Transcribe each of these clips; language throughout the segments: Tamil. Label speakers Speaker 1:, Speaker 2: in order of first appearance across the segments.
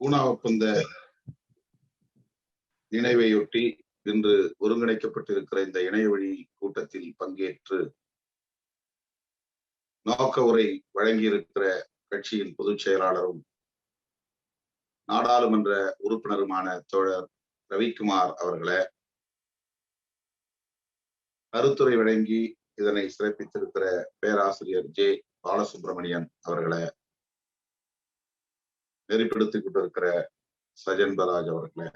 Speaker 1: பூனா ஒப்பந்த இணைவையொட்டி இன்று ஒருங்கிணைக்கப்பட்டிருக்கிற இந்த இணையவழி கூட்டத்தில் பங்கேற்று நோக்க உரை வழங்கியிருக்கிற கட்சியின் பொதுச் செயலாளரும் நாடாளுமன்ற உறுப்பினருமான தோழர் ரவிக்குமார் அவர்களே, கருத்துரை வழங்கி இதனை சிறப்பித்திருக்கிற பேராசிரியர் ஜே பாலசுப்ரமணியன் அவர்களே, நெறிப்படுத்திக் கொண்டிருக்கிற சஜன் பராஜ் அவர்களே,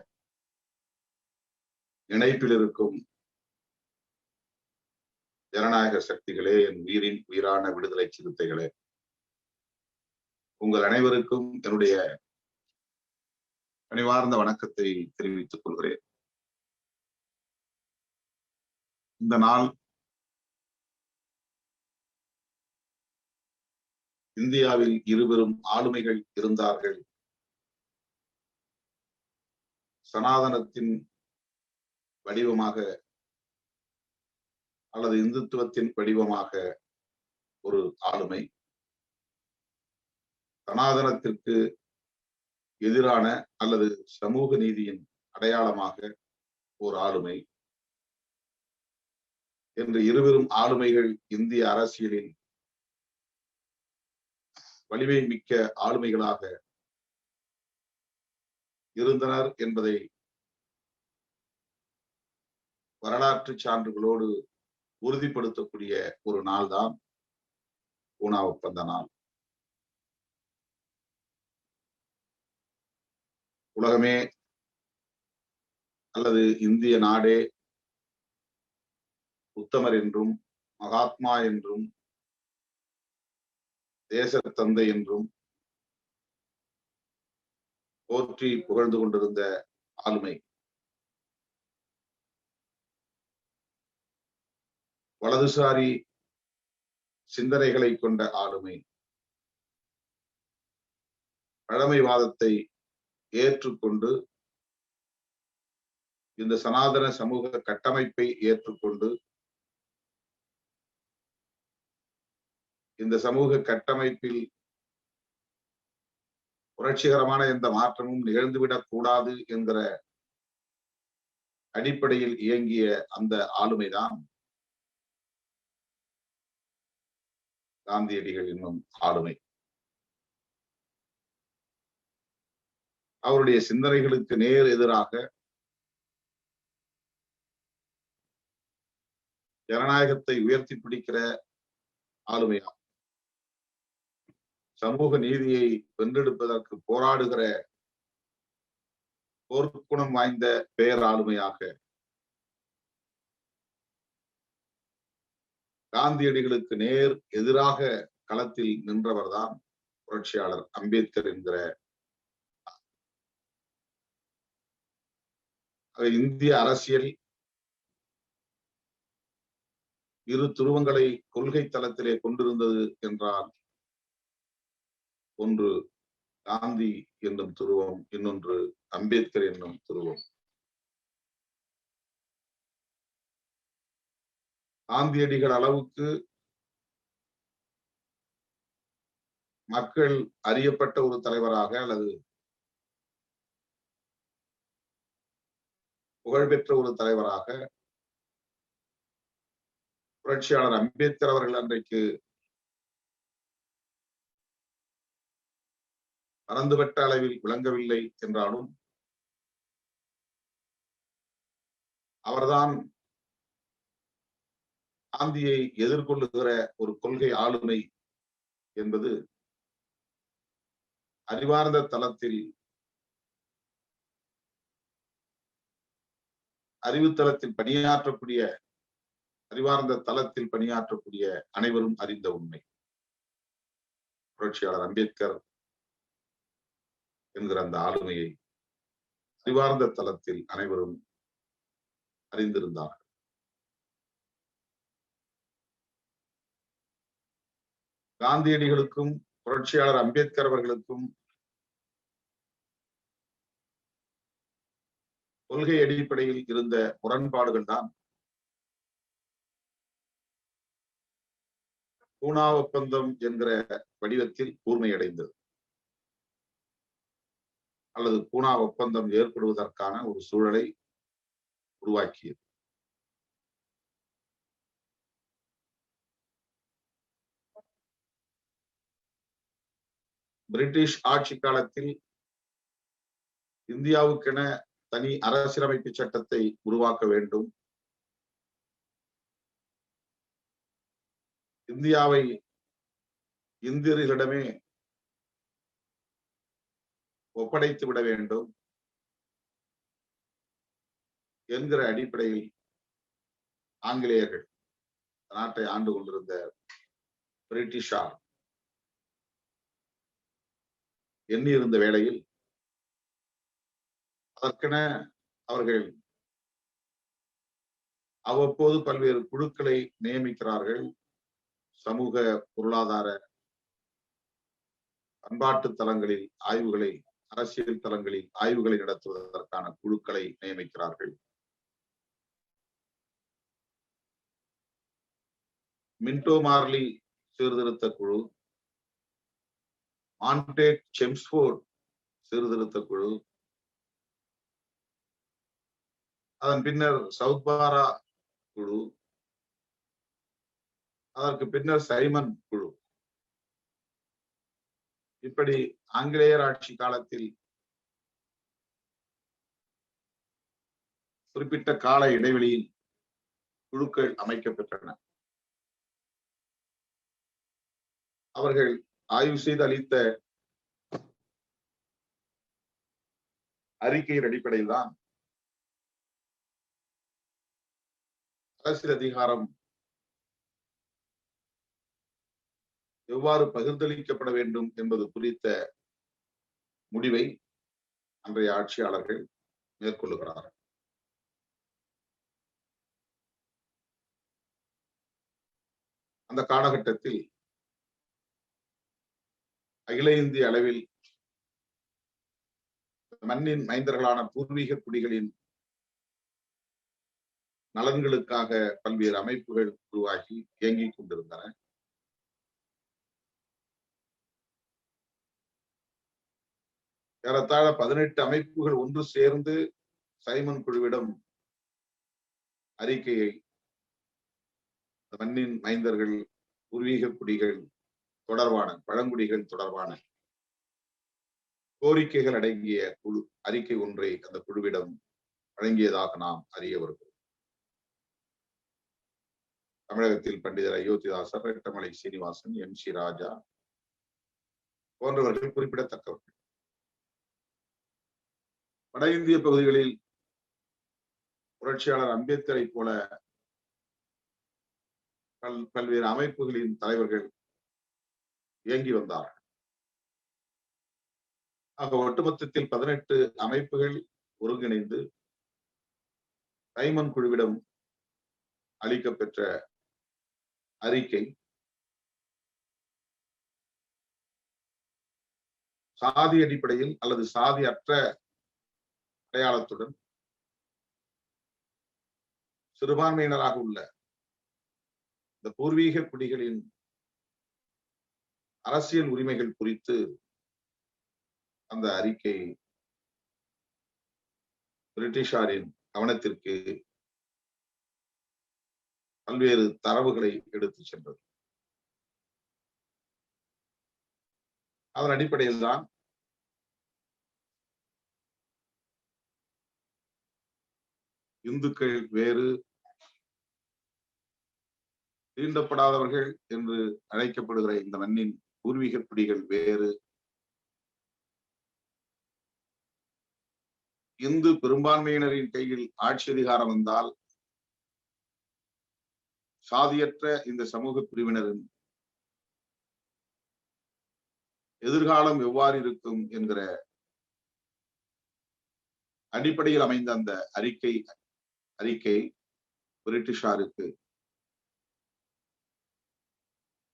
Speaker 1: இணைப்பில் இருக்கும் ஜனநாயக சக்திகளே, என் உயிரின் உயிரான விடுதலை சிறுத்தைகளே, உங்கள் அனைவருக்கும் என்னுடைய பணிவார்ந்த வணக்கத்தை தெரிவித்துக் கொள்கிறேன். இந்த நாள் இந்தியாவில் இருவரும் ஆளுமைகள் இருந்தார்கள். சனாதனத்தின் வடிவமாக அல்லது இந்துத்துவத்தின் வடிவமாக ஒரு ஆளுமை, சனாதனத்திற்கு எதிரான அல்லது சமூக நீதியின் அடையாளமாக ஒரு ஆளுமை என்று இருவரும் ஆளுமைகள் இந்திய அரசியலில் வலிமை மிக்க ஆளுமைகளாக இருந்தனர் என்பதை வரலாற்று சான்றுகளோடு உறுதிப்படுத்தக்கூடிய ஒரு நாள் தான் பூனா ஒப்பந்த நாள். உலகமே அல்லது இந்திய நாடே உத்தமர் என்றும் மகாத்மா என்றும் தேச தந்தை என்றும் போற்றி புகழ்ந்து கொண்டிருந்த ஆளுமை, வலதுசாரி சிந்தனைகளை கொண்ட ஆளுமை, பழமைவாதத்தை ஏற்றுக்கொண்டு இந்த சனாதன சமூக கட்டமைப்பை ஏற்றுக்கொண்டு இந்த சமூக கட்டமைப்பில் புரட்சிகரமான எந்த மாற்றமும் நிகழ்ந்துவிடக் கூடாது என்கிற அடிப்படையில் இயங்கிய அந்த ஆளுமைதான் காந்தியடிகள் என்னும் ஆளுமை. அவருடைய சிந்தனைகளுக்கு நேர் எதிராக ஜனநாயகத்தை உயர்த்தி பிடிக்கிற ஆளுமையாகும். சமூக நீதியை வென்றெடுப்பதற்கு போராடுகிற போர்க்குணம் வாய்ந்த பேராளுமையாக காந்தியடிகளுக்கு நேர் எதிராக களத்தில் நின்றவர்தான் புரட்சியாளர் அம்பேத்கர் என்கிற இந்திய அரசியல் இரு துருவங்களை கொள்கை தளத்திலே கொண்டிருந்தது என்றால், ஒன்று காந்தி என்னும் துருவம், இன்னொன்று அம்பேத்கர் என்னும் துருவம். காந்தியடிகள் அளவுக்கு மக்கள் அறியப்பட்ட ஒரு தலைவராக அல்லது புகழ்பெற்ற ஒரு தலைவராக புரட்சியாளர் அம்பேத்கர் அவர்கள் அன்றைக்கு பரந்துபட்ட அளவில் விளங்கவில்லை என்றாலும், அவர்தான் காந்தியை எதிர்கொள்ளுகிற ஒரு கொள்கை ஆளுமை என்பது அறிவார்ந்த தளத்தில், அறிவுத்தளத்தில் பணியாற்றக்கூடிய, அறிவார்ந்த தளத்தில் பணியாற்றக்கூடிய அனைவரும் அறிந்த உண்மை. புரட்சியாளர் அம்பேத்கர் என்கிற அந்த ஆளுமையை அறிவார்ந்த தளத்தில் அனைவரும் அறிந்திருந்தார்கள். காந்தியடிகளுக்கும் புரட்சியாளர் அம்பேத்கர் அவர்களுக்கும் கொள்கை அடிப்படையில் இருந்த முரண்பாடுகள் தான் பூனா ஒப்பந்தம் என்கிற வடிவத்தில் கூர்மையடைந்தது. அல்லது பூனா ஒப்பந்தம் ஏற்படுவதற்கான ஒரு சூழலை உருவாக்கியது. பிரிட்டிஷ் ஆட்சி காலத்தில் இந்தியாவுக்கென தனி அரசியலமைப்பு சட்டத்தை உருவாக்க வேண்டும், இந்தியாவை இந்தியர்களிடமே ஒப்படைத்து விட வேண்டும் என்கிற அடிப்படையில் ஆங்கிலேயர்கள் நாட்டை ஆண்டு கொண்டிருந்த பிரிட்டிஷார் எண்ணியிருந்த வேளையில் அதற்கென அவர்கள் அவ்வப்போது பல்வேறு குழுக்களை நியமிக்கிறார்கள். சமூக பொருளாதார பண்பாட்டு தளங்களில் ஆய்வுகளை, அரசியல் தளங்களில் ஆய்வுகளை நடத்துவதற்கான குழுக்களை நியமிக்கிறார்கள். மின்டோ மார்லி சீர்திருத்த குழு, மான்டேக் செம்ஸ்போர்ட் சீர்திருத்த குழு, அதன் பின்னர் சவுத்பாரா குழு, அதற்கு பின்னர் சைமன் குழு, இப்படி ஆங்கிலேயர் ஆட்சி காலத்தில் குறிப்பிட்ட கால இடைவெளியில் குழுக்கள் அமைக்கப்பெற்றன. அவர்கள் ஆய்வு செய்து அளித்த அறிக்கையின் அடிப்படையில் தான் அரசியல் அதிகாரம் எவ்வாறு பகிர்ந்தளிக்கப்பட வேண்டும் என்பது குறித்த முடிவை அன்றைய ஆட்சியாளர்கள் மேற்கொள்ளுகிறார்கள். அந்த காலகட்டத்தில் அகில இந்திய அளவில் மண்ணின் மைந்தர்களான பூர்வீக குடிகளின் நலன்களுக்காக பல்வேறு அமைப்புகள் உருவாகி இயங்கிக் கொண்டிருந்தன. ஏறத்தாழ 18 அமைப்புகள் ஒன்று சேர்ந்து சைமன் குழுவிடம் அறிக்கையை மண்ணின் மைந்தர்கள், பூர்வீக குடிகள் தொடர்பான, பழங்குடிகள் தொடர்பான கோரிக்கைகள் அடங்கிய குழு அறிக்கை ஒன்றை அந்த குழுவிடம் வழங்கியதாக நாம் அறிய வருகிறோம். தமிழகத்தில் பண்டிதர் அயோத்திதாசர், ரெட்டமலை சீனிவாசன், MC ராஜா போன்றவர்கள் குறிப்பிடத்தக்கவர்கள். வட இந்திய பகுதிகளில் புரட்சியாளர் அம்பேத்கரை போல பல்வேறு அமைப்புகளின் தலைவர்கள் இயங்கி வந்தார்கள். ஆக ஒட்டுமொத்தத்தில் 18 அமைப்புகள் ஒருங்கிணைந்து சைமன் குழுவிடம் அளிக்கப்பெற்ற அறிக்கை சாதி அடிப்படையில் அல்லது சாதி அற்ற அடையாளத்துடன் சிறுபான்மையினராக உள்ள இந்த பூர்வீக குடிகளின் அரசியல் உரிமைகள் குறித்து அந்த அறிக்கை பிரிட்டிஷாரின் கவனத்திற்கு பல்வேறு தரவுகளை எடுத்து சென்றது. அதன் அடிப்படையில் தான் இந்துக்கள் வேறு, தீண்டப்படாதவர்கள் என்று அழைக்கப்படுகிற இந்த மண்ணின் பூர்வீக குடிகள் வேறு, இந்து பெரும்பான்மையினரின் கையில் ஆட்சி அதிகாரம் வந்தால் சாதியற்ற இந்த சமூக பிரிவினரின் எதிர்காலம் எவ்வாறு இருக்கும் என்கிற அடிப்படையில் அமைந்த அந்த அறிக்கை பிரிட்டிஷாருக்கு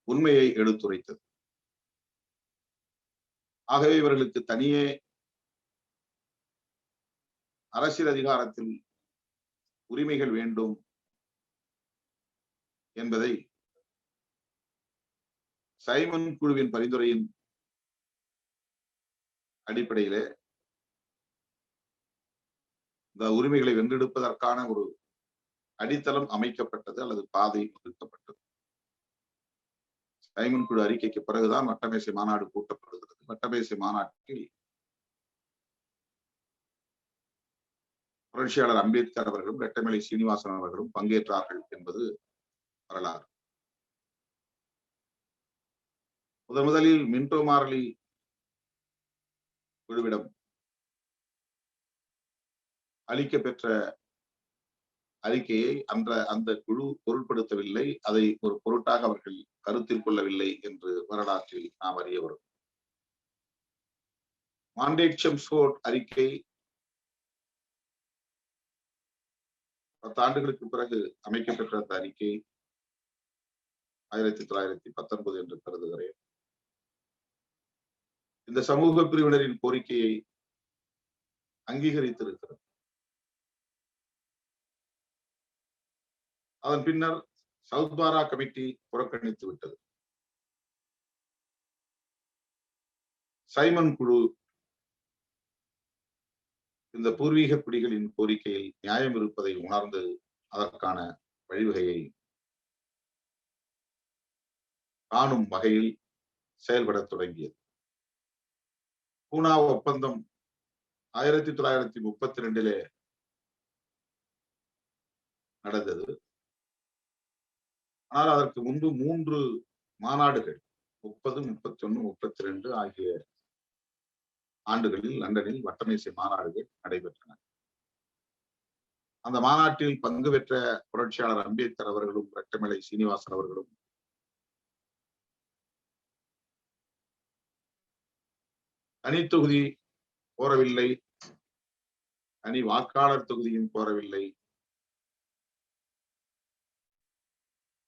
Speaker 1: உண்மையை எடுத்துரைத்தது. ஆகவே இவர்களுக்கு தனியே அரசியல் அதிகாரத்தில் உரிமைகள் வேண்டும் என்பதை சைமன் குழுவின் பரிந்துரையின் அடிப்படையிலே இந்த உரிமைகளை வென்றெடுப்பதற்கான ஒரு அடித்தளம் அமைக்கப்பட்டது அல்லது பாதை வகுக்கப்பட்டது. சைமன் குழு அறிக்கைக்கு பிறகுதான் வட்டமேசை மாநாடு கூட்டப்படுகிறது. வட்டமேசை மாநாட்டில் புரட்சியாளர் அம்பேத்கர் அவர்களும் ரெட்டமலை சீனிவாசன் அவர்களும் பங்கேற்றார்கள் என்பது வரலாறு. முதலில் மின்டோ மாரலி குழுவிடம் அளிக்கப்பெற்ற அறிக்கையை அந்த குழு பொருட்படுத்தவில்லை, அதை ஒரு பொருட்டாக அவர்கள் கருத்தில் கொள்ளவில்லை என்று வரலாற்றில் நாம் அறிய வரும். மாண்டேட் செம்ஸ்போர்ட் அறிக்கை 10 ஆண்டுகளுக்கு பிறகு அமைக்கப்பெற்ற அந்த அறிக்கை 1919 என்று கருதுகிறேன். இந்த சமூக பிரிவினரின் கோரிக்கையை அங்கீகரித்திருக்கிறது. அதன் பின்னர் சவுத் பாரா கமிட்டி புறக்கணித்து விட்டது. சைமன் குழு இந்த பூர்வீக குடிகளின் கோரிக்கையில் நியாயம் இருப்பதை உணர்ந்து அதற்கான வழிவகையை காணும் வகையில் செயல்பட தொடங்கியது. பூனா ஒப்பந்தம் 1932 நடந்தது. ஆனால் அதற்கு முன்பு 3 மாநாடுகள் 30, 31, 32 ஆகிய ஆண்டுகளில் லண்டனில் வட்டமேசை மாநாடுகள் நடைபெற்றன. அந்த மாநாட்டில் பங்கு பெற்ற புரட்சியாளர் அம்பேத்கர் அவர்களும் ரெட்டமலை சீனிவாசன் அவர்களும் தனித்தொகுதி கோரவில்லை, தனி வாக்காளர் தொகுதியும் கோரவில்லை.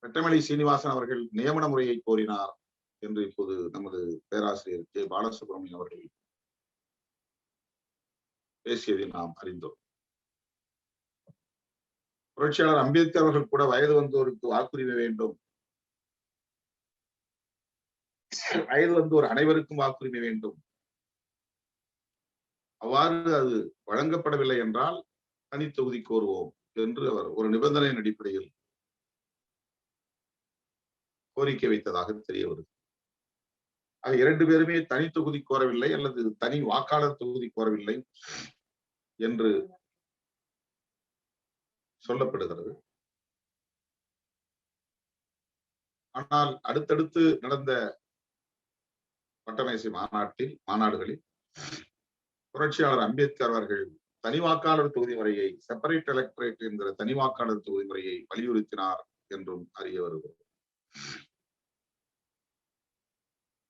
Speaker 1: ரெட்டமலை சீனிவாசன் அவர்கள் நியமன முறையை கோரினார் என்று இப்போது நமது பேராசிரியர் கே. பாலசுப்ரமணியம் அவர்கள் பேசியதை நாம் அறிந்தோம். புரட்சியாளர் அம்பேத்கர் அவர்கள் கூட வயது வந்தோருக்கு வாக்குரிமை வேண்டும், வயது வந்தோர் அனைவருக்கும் வாக்குரிமை வேண்டும், அவ்வாறு அது வழங்கப்படவில்லை என்றால் தனித்தொகுதி கோருவோம் என்று அவர் ஒரு நிபந்தனையின் அடிப்படையில் கோரிக்கை வைத்ததாக தெரிய வருது. ஆக 2 பேருமே தனி தொகுதி கோரவில்லை அல்லது தனி வாக்காளர் தொகுதி கோரவில்லை என்று சொல்லப்படுகிறது. ஆனால் அடுத்தடுத்து நடந்த வட்டமேசை மாநாடுகளில் புரட்சியாளர் அம்பேத்கர் அவர்கள் தனி வாக்காளர் தொகுதி முறையை, செப்பரேட் எலக்டரேட் என்கிற தனி வாக்காளர் தொகுதி முறையை வலியுறுத்தினார் என்றும் அறிய வருகிறது.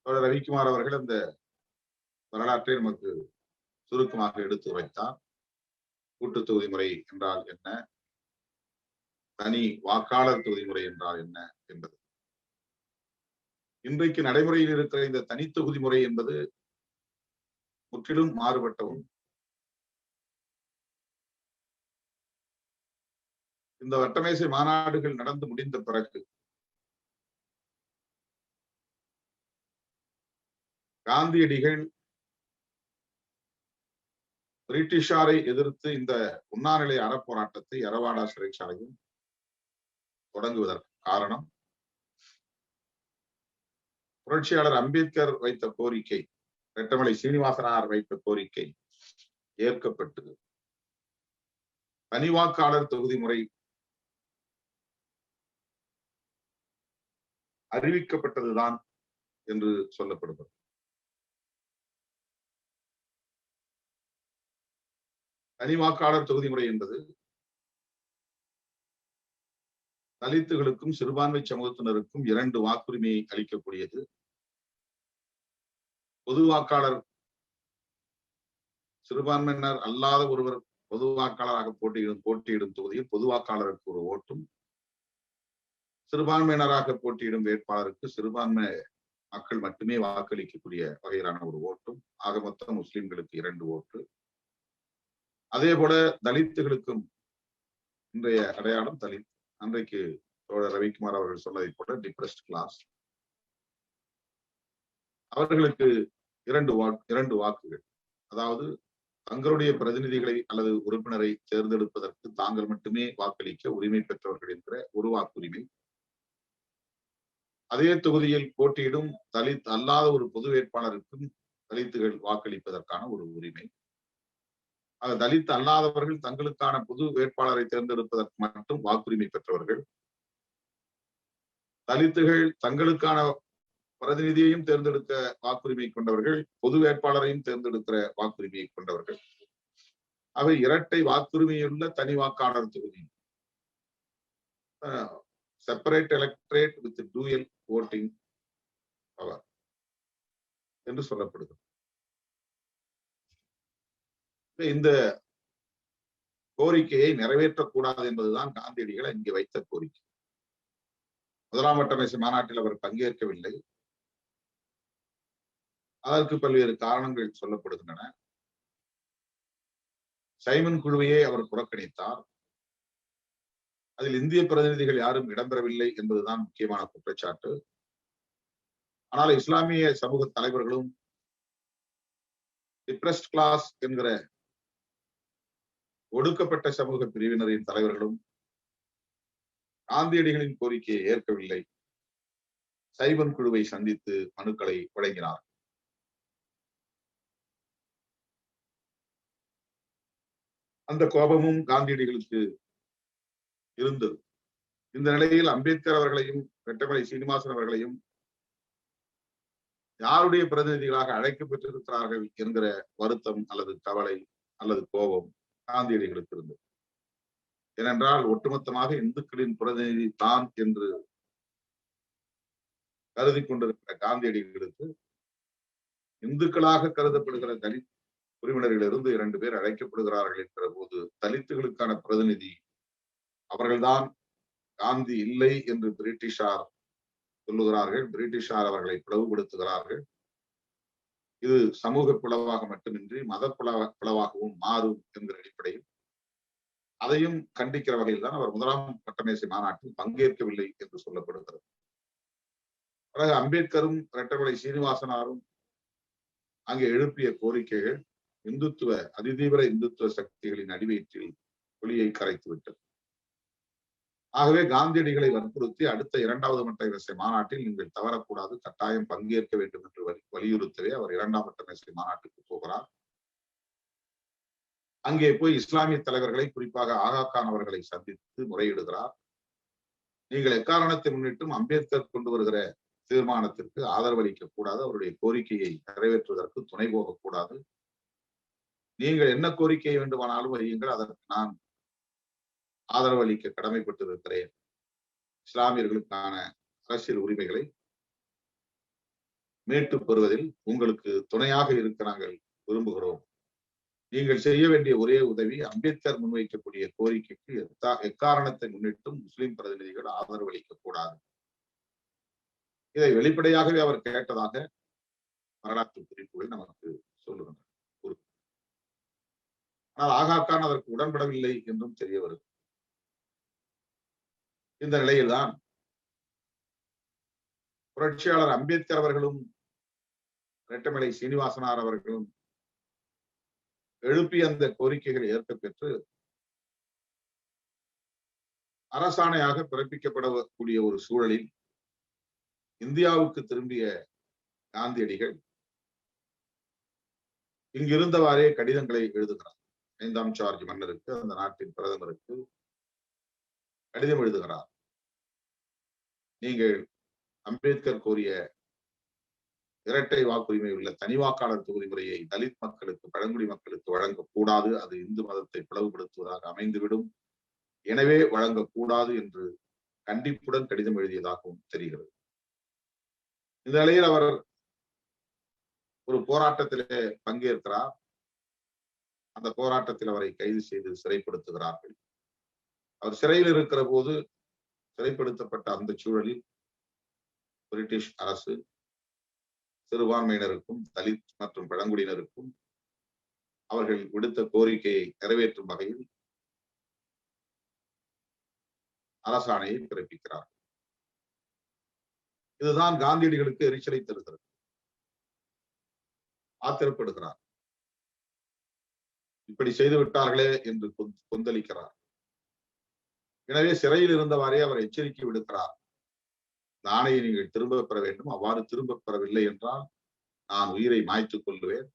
Speaker 1: ரவிக்குமார் அவர்கள் அந்த வரலாற்றை நமக்கு சுருக்கமாக எடுத்து வைத்தார். கூட்டு தொகுதி முறை என்றால் என்ன, தனி வாக்காளர் தொகுதி முறை என்றால் என்ன என்பது. இன்றைக்கு நடைமுறையில் இருக்கிற இந்த தனி தொகுதி முறை என்பது முற்றிலும் மாறுபட்ட ஒன்று. இந்த வட்டமேசை மாநாடுகள் நடந்து முடிந்த பிறகு காந்தியடிகள் பிரிட்டிஷாரை எதிர்த்து இந்த உண்ணாநிலை அறப்போராட்டத்தை எரவாடா சிறைச்சாலையில் தொடங்குவதற்கு காரணம் புரட்சியாளர் அம்பேத்கர் வைத்த கோரிக்கை, ரெட்டமலை சீனிவாசனார் வைத்த கோரிக்கை ஏற்கப்பட்டு தனி வாக்காளர் தொகுதி முறை அறிவிக்கப்பட்டதுதான் என்று சொல்லப்படுகிறது. தனி வாக்காளர் தொகுதி முறை என்பது தலித்துகளுக்கும் சிறுபான்மை சமூகத்தினருக்கும் 2 வாக்குரிமையை அளிக்கக்கூடியது. பொது வாக்காளர் சிறுபான்மையினர் அல்லாத ஒருவர் பொது வாக்காளராக போட்டியிடும் தொகுதியில் பொது வாக்காளருக்கு ஒரு ஓட்டும், சிறுபான்மையினராக போட்டியிடும் வேட்பாளருக்கு சிறுபான்மை மக்கள் மட்டுமே வாக்களிக்கக்கூடிய வகையிலான ஒரு ஓட்டும், ஆக மொத்தம் முஸ்லிம்களுக்கு 2 ஓட்டு. அதே போல தலித்துகளுக்கும் இன்றைய அடையாளம் தலித். அன்றைக்கு தோழர் ரவிக்குமார் அவர்கள் சொன்னதை போல டிப்ரெஸ்ட் கிளாஸ், அவர்களுக்கு 2 வாக்குகள். அதாவது தங்களுடைய பிரதிநிதிகளை அல்லது உறுப்பினரை தேர்ந்தெடுப்பதற்கு தாங்கள் மட்டுமே வாக்களிக்க உரிமை பெற்றவர்கள் என்கிற ஒரு வாக்குரிமை, அதே தொகுதியில் போட்டியிடும் தலித் அல்லாத ஒரு பொது வேட்பாளருக்கும் தலித்துகள் வாக்களிப்பதற்கான ஒரு உரிமை. தலித் அல்லாதவர்கள் தங்களுக்கான பொது வேட்பாளரை தேர்ந்தெடுப்பதற்கு மட்டும் வாக்குரிமை பெற்றவர்கள். தலித்துகள் தங்களுக்கான பிரதிநிதியையும் தேர்ந்தெடுக்க வாக்குரிமை கொண்டவர்கள், பொது வேட்பாளரையும் தேர்ந்தெடுக்கிற வாக்குரிமையை கொண்டவர்கள். அவை இரட்டை வாக்குரிமையுள்ள தனி வாக்காளர் தொகுதி, separate electorate with dual voting power என்று சொல்லப்படுகிறது. இந்த கோரிக்கையை நிறைவேற்றக்கூடாது என்பதுதான் காந்தியடிகள் இங்கே வைத்த கோரிக்கை. முதலாம் வட்டமேசை மாநாட்டில் அவர் பங்கேற்கவில்லை. அதற்கு பல்வேறு காரணங்கள் சொல்லப்படுகின்றன. சைமன் குழுவையே அவர் புறக்கணித்தார். அதில் இந்திய பிரதிநிதிகள் யாரும் இடம்பெறவில்லை என்பதுதான் முக்கியமான குற்றச்சாட்டு. ஆனால் இஸ்லாமிய சமூக தலைவர்களும் டிப்ரெஸ்ட் கிளாஸ் என்கிற ஒடுக்கப்பட்ட சமூக பிரிவினரின் தலைவர்களும் காந்தியடிகளின் கோரிக்கையை ஏற்கவில்லை. சைமன் குழுவை சந்தித்து மனுக்களை வழங்கினார். அந்த கோபமும் காந்தியடிகளுக்கு இருந்தது. இந்த நிலையில் அம்பேத்கர் அவர்களையும் ரெட்டமலை சீனிவாசன் அவர்களையும் யாருடைய பிரதிநிதிகளாக அழைக்கப்பட்டிருக்கிறார்கள் என்கிற வருத்தம் அல்லது கவலை அல்லது கோபம் காந்தியடிகளுக்கு இருந்தது. ஏனென்றால் ஒட்டுமொத்தமாக இந்துக்களின் பிரதிநிதி தான் என்று கருதி கொண்டிருக்கிற காந்தியடிகளுக்கு இந்துக்களாக கருதப்படுகிற தலித் உறுப்பினர்களிலிருந்து 2 பேர் அழைக்கப்படுகிறார்கள் என்கிற போது தலித்துகளுக்கான பிரதிநிதி அவர்கள்தான் காந்தி இல்லை என்று பிரிட்டிஷார் சொல்லுகிறார்கள். பிரிட்டிஷார் அவர்களை பிளவுபடுத்துகிறார்கள். இது சமூக பிளவாக மட்டுமின்றி மத பிளவாகவும் மாறும் என்கிற அடிப்படையில் அதையும் கண்டிக்கிற வகையில் தான் அவர் முதலாம் வட்டமேசை மாநாட்டில் பங்கேற்கவில்லை என்று சொல்லப்படுகிறது. பிறகு அம்பேத்கரும் ரெட்டமலை சீனிவாசனாரும் அங்கே எழுப்பிய கோரிக்கைகள் இந்துத்துவ அதிதீவிர இந்துத்துவ சக்திகளின் அடிவயிற்றில் ஒளியை கரைத்துவிட்டது. ஆகவே காந்தியடிகளை வற்புறுத்தி அடுத்த 2வது வட்டமேசை மாநாட்டில் நீங்கள் தவறக்கூடாது, கட்டாயம் பங்கேற்க வேண்டும் என்று வலியுறுத்தவே அவர் 2ஆம் வட்டமேசை மாநாட்டுக்கு போகிறார். அங்கே போய் இஸ்லாமிய தலைவர்களை, குறிப்பாக ஆகா கான் அவர்களை சந்தித்து முறையிடுகிறார். நீங்கள் எக்காரணத்தை முன்னிட்டும் அம்பேத்கர் கொண்டு வருகிற தீர்மானத்திற்கு ஆதரவளிக்க கூடாது, அவருடைய கோரிக்கையை நிறைவேற்றுவதற்கு துணை போகக்கூடாது. நீங்கள் என்ன கோரிக்கை வேண்டுமானாலும் வையுங்கள், அதற்கு நான் ஆதரவு அளிக்க கடமைப்பட்டிருக்கிறேன். இஸ்லாமியர்களுக்கான அரசியல் உரிமைகளை மீட்டு பெறுவதில் உங்களுக்கு துணையாக இருக்க நாங்கள் விரும்புகிறோம். நீங்கள் செய்ய வேண்டிய ஒரே உதவி அம்பேத்கர் முன்வைக்கக்கூடிய கோரிக்கைக்கு எக்காரணத்தை முன்னிட்டும் முஸ்லிம் பிரதிநிதிகள் ஆதரவு அளிக்க கூடாது. இதை வெளிப்படையாகவே அவர் கேட்டதாக வரலாற்று குறிப்புகள் நமக்கு சொல்லுகின்றன. ஆனால் ஆகா கான் அதற்கு உடன்படவில்லை என்றும் தெரிய வருது. இந்த நிலையில்தான் புரட்சியாளர் அம்பேத்கர் அவர்களும் ரெட்டமலை சீனிவாசனார் அவர்களும் எழுப்பிய அந்த கோரிக்கைகள் ஏற்க பெற்று அரசாணையாக பிறப்பிக்கப்படக்கூடிய ஒரு சூழலில் இந்தியாவுக்கு திரும்பிய காந்தியடிகள் இங்கிருந்தவாறே கடிதங்களை எழுதுகிறார். 5ஆம் ஜார்ஜ் மன்னருக்கு, அந்த நாட்டின் பிரதமருக்கு கடிதம் எழுதுகிறார். நீங்கள் அம்பேத்கர் கோரிய இரட்டை வாக்குரிமை உள்ள தனி வாக்காளர் தொகுதி முறையை தலித் மக்களுக்கு, பழங்குடி மக்களுக்கு வழங்கக்கூடாது, அது இந்து மதத்தை பிளவுபடுத்துவதாக அமைந்துவிடும், எனவே வழங்கக்கூடாது என்று கண்டிப்புடன் கடிதம் எழுதியதாகவும் தெரிகிறது. இந்த நிலையில் அவர் ஒரு போராட்டத்திலே பங்கேற்கிறார். அந்த போராட்டத்தில் அவரை கைது செய்து சிறைப்படுத்துகிறார்கள். அவர் சிறையில் இருக்கிற போது சிறைப்படுத்தப்பட்ட அந்த சூழலில் பிரிட்டிஷ் அரசு சிறுபான்மையினருக்கும் தலித் மற்றும் பழங்குடியினருக்கும் அவர்கள் விடுத்த கோரிக்கையை நிறைவேற்றும் வகையில் அரசாணையை பிறப்பிக்கிறார். இதுதான் காந்தியடிகளுக்கு எரிச்சலை தருகிறது. ஆத்திரப்படுகிறார். இப்படி செய்து விட்டார்களே என்று கொந்தளிக்கிறார். எனவே சிறையில் இருந்தவாறே அவர் எச்சரிக்கை விடுக்கிறார். இந்த ஆணையை நீங்கள் திரும்ப பெற வேண்டும். அவ்வாறு திரும்ப பெறவில்லை என்றால் நான் உயிரை மாய்த்துக் கொள்ளுவேன்.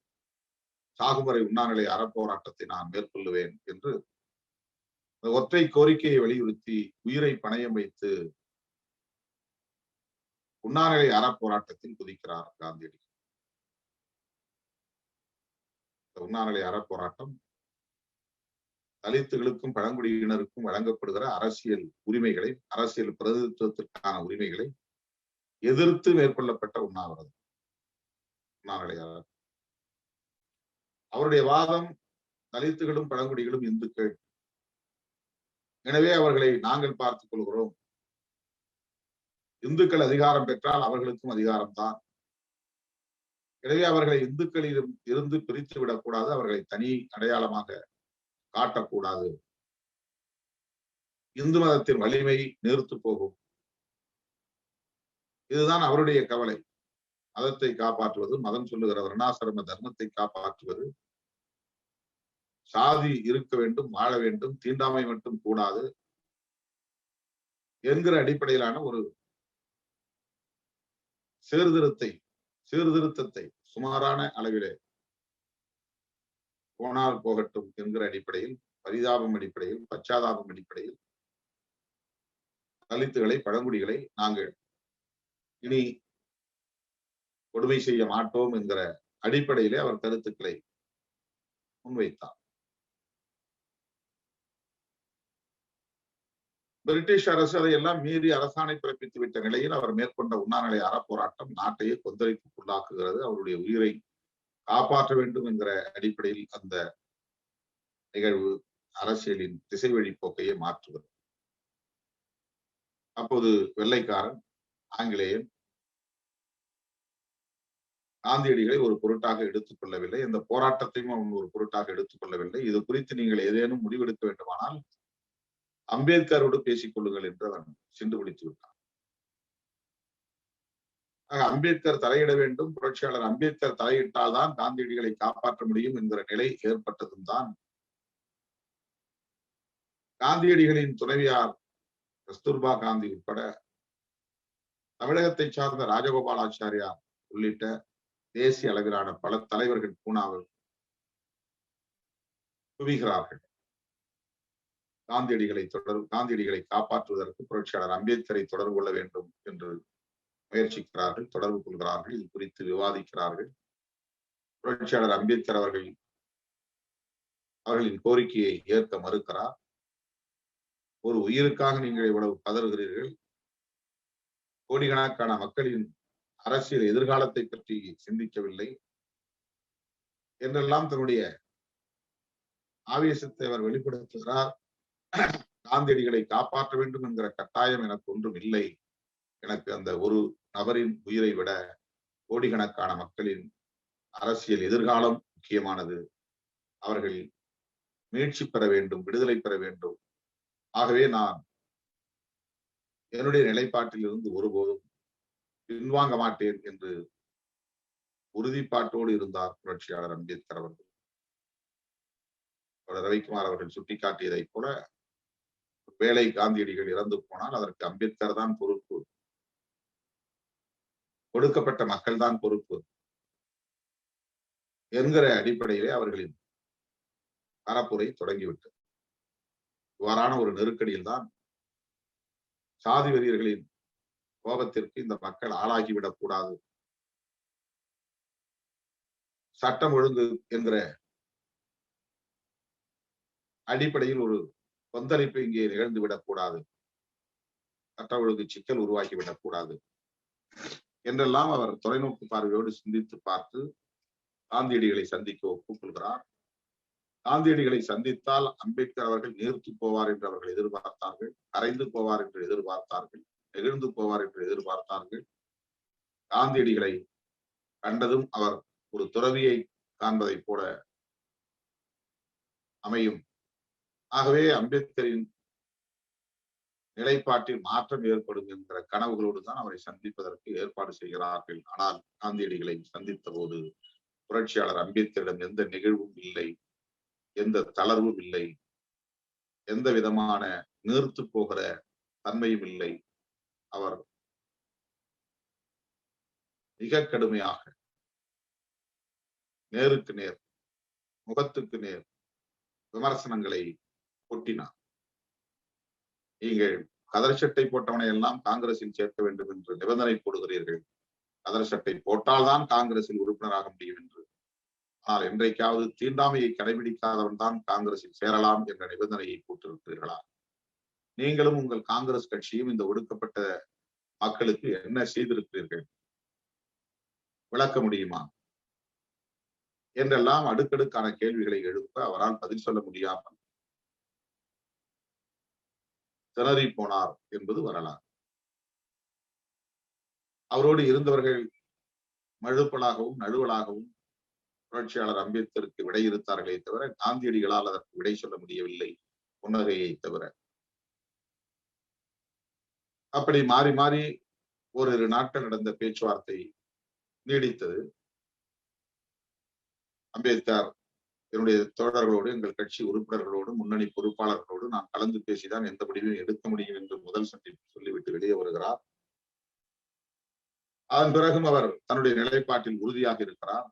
Speaker 1: சாகுமுறை உண்ணாநிலை அறப்போராட்டத்தை நான் மேற்கொள்ளுவேன் என்று ஒற்றை கோரிக்கையை வலியுறுத்தி உயிரை பணயம் வைத்து உண்ணாநிலை அறப்போராட்டத்தில் குதிக்கிறார் காந்தியடிகள். உண்ணாநிலை அறப்போராட்டம் தலித்துகளுக்கும் பழங்குடியினருக்கும் வழங்கப்படுகிற அரசியல் உரிமைகளை, அரசியல் பிரதிநிதித்துவத்திற்கான உரிமைகளை எதிர்த்து மேற்கொள்ளப்பட்ட உண்ணாவிரதம். உண்ணாநிலை அவருடைய வாதம் தலித்துகளும் பழங்குடிகளும் இந்துக்கள், எனவே அவர்களை நாங்கள் பார்த்துக் கொள்கிறோம். இந்துக்கள் அதிகாரம் பெற்றால் அவர்களுக்கும் அதிகாரம் தான். எனவே அவர்களை இந்துக்களில் இருந்து பிரித்து விடக்கூடாது, அவர்களை தனி அடையாளமாக காட்டக்கூடாது. இந்து மதத்தின் வலிமை நீர்த்து போகும். இதுதான் அவருடைய கவலை. மதத்தை காப்பாற்றுவது, மதம் சொல்லுகிற வர்ணாசிரம தர்மத்தை காப்பாற்றுவது, சாதி இருக்க வேண்டும், வாழ வேண்டும், தீண்டாமை மட்டும் கூடாது என்கிற அடிப்படையிலான ஒரு சீர்திருத்தத்தை சுமாரான அளவிலே போனால் போகட்டும் என்கிற அடிப்படையில், பரிதாபம் அடிப்படையில், பச்சாதாபம் அடிப்படையில் தலித்துகளை, பழங்குடிகளை நாங்கள் இனி கொடுமை செய்ய மாட்டோம் என்கிற அடிப்படையிலே அவர் கருத்துக்களை முன்வைத்தார். பிரிட்டிஷ் அரசு அதையெல்லாம் மீறி அரசாணை பிறப்பித்து விட்ட நிலையில் அவர் மேற்கொண்ட உண்ணாநிலை அறப்போராட்டம் நாட்டையே கொந்தளிப்புக்குள்ளாக்குகிறது. அவருடைய உயிரை காப்பாற்ற வேண்டும் என்கிற அடிப்படையில் அந்த நிகழ்வு அரசியலின் திசை வழி போக்கையை மாற்றுகிறது. அப்போது வெள்ளைக்காரன், ஆங்கிலேயன் காந்தியடிகளை ஒரு பொருட்டாக எடுத்துக் கொள்ளவில்லை. இந்த போராட்டத்தையும் அவன் ஒரு பொருட்டாக எடுத்துக் கொள்ளவில்லை. இது குறித்து நீங்கள் ஏதேனும் முடிவெடுக்க வேண்டுமானால் அம்பேத்கரோடு பேசிக் கொள்ளுங்கள் என்று அவன் சென்று பிடித்து விட்டான். அம்பேத்கர் தலையிட வேண்டும், புரட்சியாளர் அம்பேத்கர் தலையிட்டால் தான் காந்தியடிகளை காப்பாற்ற முடியும் என்கிற நிலை ஏற்பட்டதும் தான் காந்தியடிகளின் துணைவியார் கஸ்தூர்பா காந்தி உட்பட தமிழகத்தை சார்ந்த ராஜகோபாலாச்சாரியார் உள்ளிட்ட தேசிய அளவிலான பல தலைவர்கள் பூனாவில் குவிகிறார்கள். காந்தியடிகளை காப்பாற்றுவதற்கு புரட்சியாளர் அம்பேத்கரை தொடர்பு கொள்ள வேண்டும் என்று முயற்சிக்கிறார்கள், தொடர்பு கொள்கிறார்கள், இது குறித்து விவாதிக்கிறார்கள். புரட்சியாளர் அம்பேத்கர் அவர்களின் கோரிக்கையை ஏற்க மறுக்கிறார். ஒரு உயிருக்காக நீங்கள் இவ்வளவு பதறுகிறீர்கள், கோடிக்கணக்கான மக்களின் அரசியல் எதிர்காலத்தை பற்றி சிந்திக்கவில்லை என்றெல்லாம் தன்னுடைய ஆவேசத்தை அவர் வெளிப்படுத்துகிறார். காந்தியடிகளை காப்பாற்ற வேண்டும் என்கிற கட்டாயம் எனக்கு ஒன்றும் இல்லை. எனக்கு அந்த ஒரு நபரின் உயிரை விட கோடிக்கணக்கான மக்களின் அரசியல் எதிர்காலம் முக்கியமானது. அவர்கள் மீட்சி பெற வேண்டும், விடுதலை பெற வேண்டும். ஆகவே நான் என்னுடைய நிலைப்பாட்டில் இருந்து ஒருபோதும் பின்வாங்க மாட்டேன் என்று உறுதிப்பாட்டோடு இருந்தார் புரட்சியாளர் அம்பேத்கர் அவர்கள். ரவிக்குமார் அவர்கள் சுட்டிக்காட்டியதை போல, வேலை காந்தியடிகள் இறந்து போனால் அதற்கு அம்பேத்கர் தான் பொறுப்பு, கொடுக்கப்பட்ட மக்கள் தான் பொறுப்பு என்கிற அடிப்படையிலே அவர்களின் பரப்புரை தொடங்கிவிட்டது. இவ்வாறான ஒரு நெருக்கடியில் தான் சாதி வெறியர்களின் கோபத்திற்கு இந்த மக்கள் ஆளாகிவிடக் கூடாது, சட்டம் ஒழுங்கு என்கிற அடிப்படையில் ஒரு கொந்தளிப்பு இங்கே நிகழ்ந்து விடக்கூடாது, சட்ட ஒழுங்கு சிக்கல் உருவாக்கிவிடக் கூடாது என்றெல்லாம் அவர் தொலைநோக்கு பார்வையோடு சிந்தித்து பார்த்து காந்தியடிகளை சந்திக்க ஒப்புக்கொள்கிறார். காந்தியடிகளை சந்தித்தால் அம்பேத்கர் அவர்கள் நீர்த்து போவார் என்று அவர்கள் எதிர்பார்த்தார்கள், கரைந்து போவார் என்று எதிர்பார்த்தார்கள், நெகிழ்ந்து போவார் என்று எதிர்பார்த்தார்கள். காந்தியடிகளை கண்டதும் அவர் ஒரு துறவியை காண்பதைப் போல அமையும். ஆகவே அம்பேத்கரின் நிலைப்பாட்டில் மாற்றம் ஏற்படும் என்கிற கனவுகளோடு தான் அவரை சந்திப்பதற்கு ஏற்பாடு செய்கிறார்கள். ஆனால் காந்தியடிகளை சந்தித்த போது புரட்சியாளர் அம்பேத்கரிடம் எந்த நிகழ்வும் இல்லை, எந்த தளர்வும் இல்லை, எந்த விதமான நீர்த்து போகிற தன்மையும் இல்லை. அவர் மிக கடுமையாக நேருக்கு நேர், முகத்துக்கு நேர் விமர்சனங்களை கொட்டினார். நீங்கள் கதர் சட்டை போட்டவனை எல்லாம் காங்கிரஸில் சேர்க்க வேண்டும் என்று நிபந்தனை போடுகிறீர்கள். கதர் சட்டை போட்டால்தான் காங்கிரஸில் உறுப்பினராக முடியும் என்று. ஆனால் என்றைக்காவது தீண்டாமையை கடைபிடிக்காதவன் தான் காங்கிரஸில் சேரலாம் என்ற நிபந்தனையை போட்டிருக்கிறீர்களா? நீங்களும் உங்கள் காங்கிரஸ் கட்சியும் இந்த ஒடுக்கப்பட்ட மக்களுக்கு என்ன செய்திருக்கிறீர்கள், விளக்க முடியுமா என்றெல்லாம் அடுக்கடுக்கான கேள்விகளை எழுப்ப அவரால் பதில் சொல்ல முடியாமல் திணறி போனார் என்பது வரலாறு. அவரோடு இருந்தவர்கள் மழுப்பலாகவும் நழுவலாகவும் புரட்சியாளர் அம்பேத்கருக்கு விடையிறுத்தார்களே தவிர காந்தியடிகளால் அதற்கு விடை சொல்ல முடியவில்லை, புன்னகையை தவிர. அப்படி மாறி மாறி ஓரிரு நாட்கள் நடந்த பேச்சுவார்த்தை நீடித்தது. அம்பேத்கர் என்னுடைய தோழர்களோடு, எங்கள் கட்சி உறுப்பினர்களோடு, முன்னணி பொறுப்பாளர்களோடு நான் கலந்து பேசிதான் எந்த முடிவையும் எடுக்க முடியும் என்று முதல் சந்திப்பு சொல்லிவிட்டு வெளியே வருகிறார். அதன் பிறகும் அவர் தன்னுடைய நிலைப்பாட்டில் உறுதியாக இருக்கிறார்.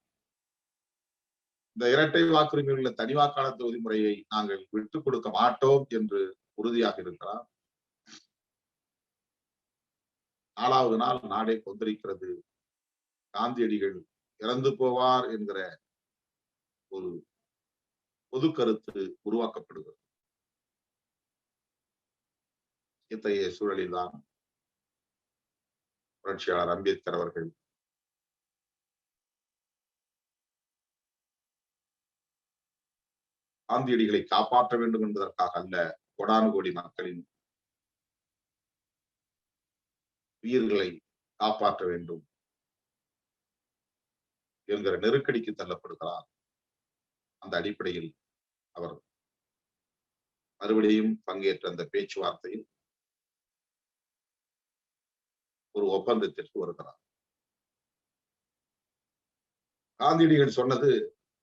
Speaker 1: இந்த இரட்டை வாக்குரிமை உள்ள தனி வாக்காளர் தொகுதி முறையை நாங்கள் விட்டுக் கொடுக்க மாட்டோம் என்று உறுதியாக இருக்கிறார். 4வது நாள் நாடே கொந்தளிக்கிறது. காந்தியடிகள் இறந்து போவார் என்கிற ஒரு பொது கருத்து உருவாக்கப்படுகிறது. இத்தகைய சூழலில்தான் புரட்சியாளர் அம்பேத்கர் அவர்கள் காந்தியடிகளை காப்பாற்ற வேண்டும் என்பதற்காக அல்ல, கோடானு கோடி மக்களின் உயிர்களை காப்பாற்ற வேண்டும் என்கிற நெருக்கடிக்கு தள்ளப்படுகிறார். அந்த அடிப்படையில் அவர் மறுபடியும் பங்கேற்ற அந்த பேச்சுவார்த்தையில் ஒரு ஒப்பந்தத்திற்கு வருகிறார். காந்தியடிகள் சொன்னது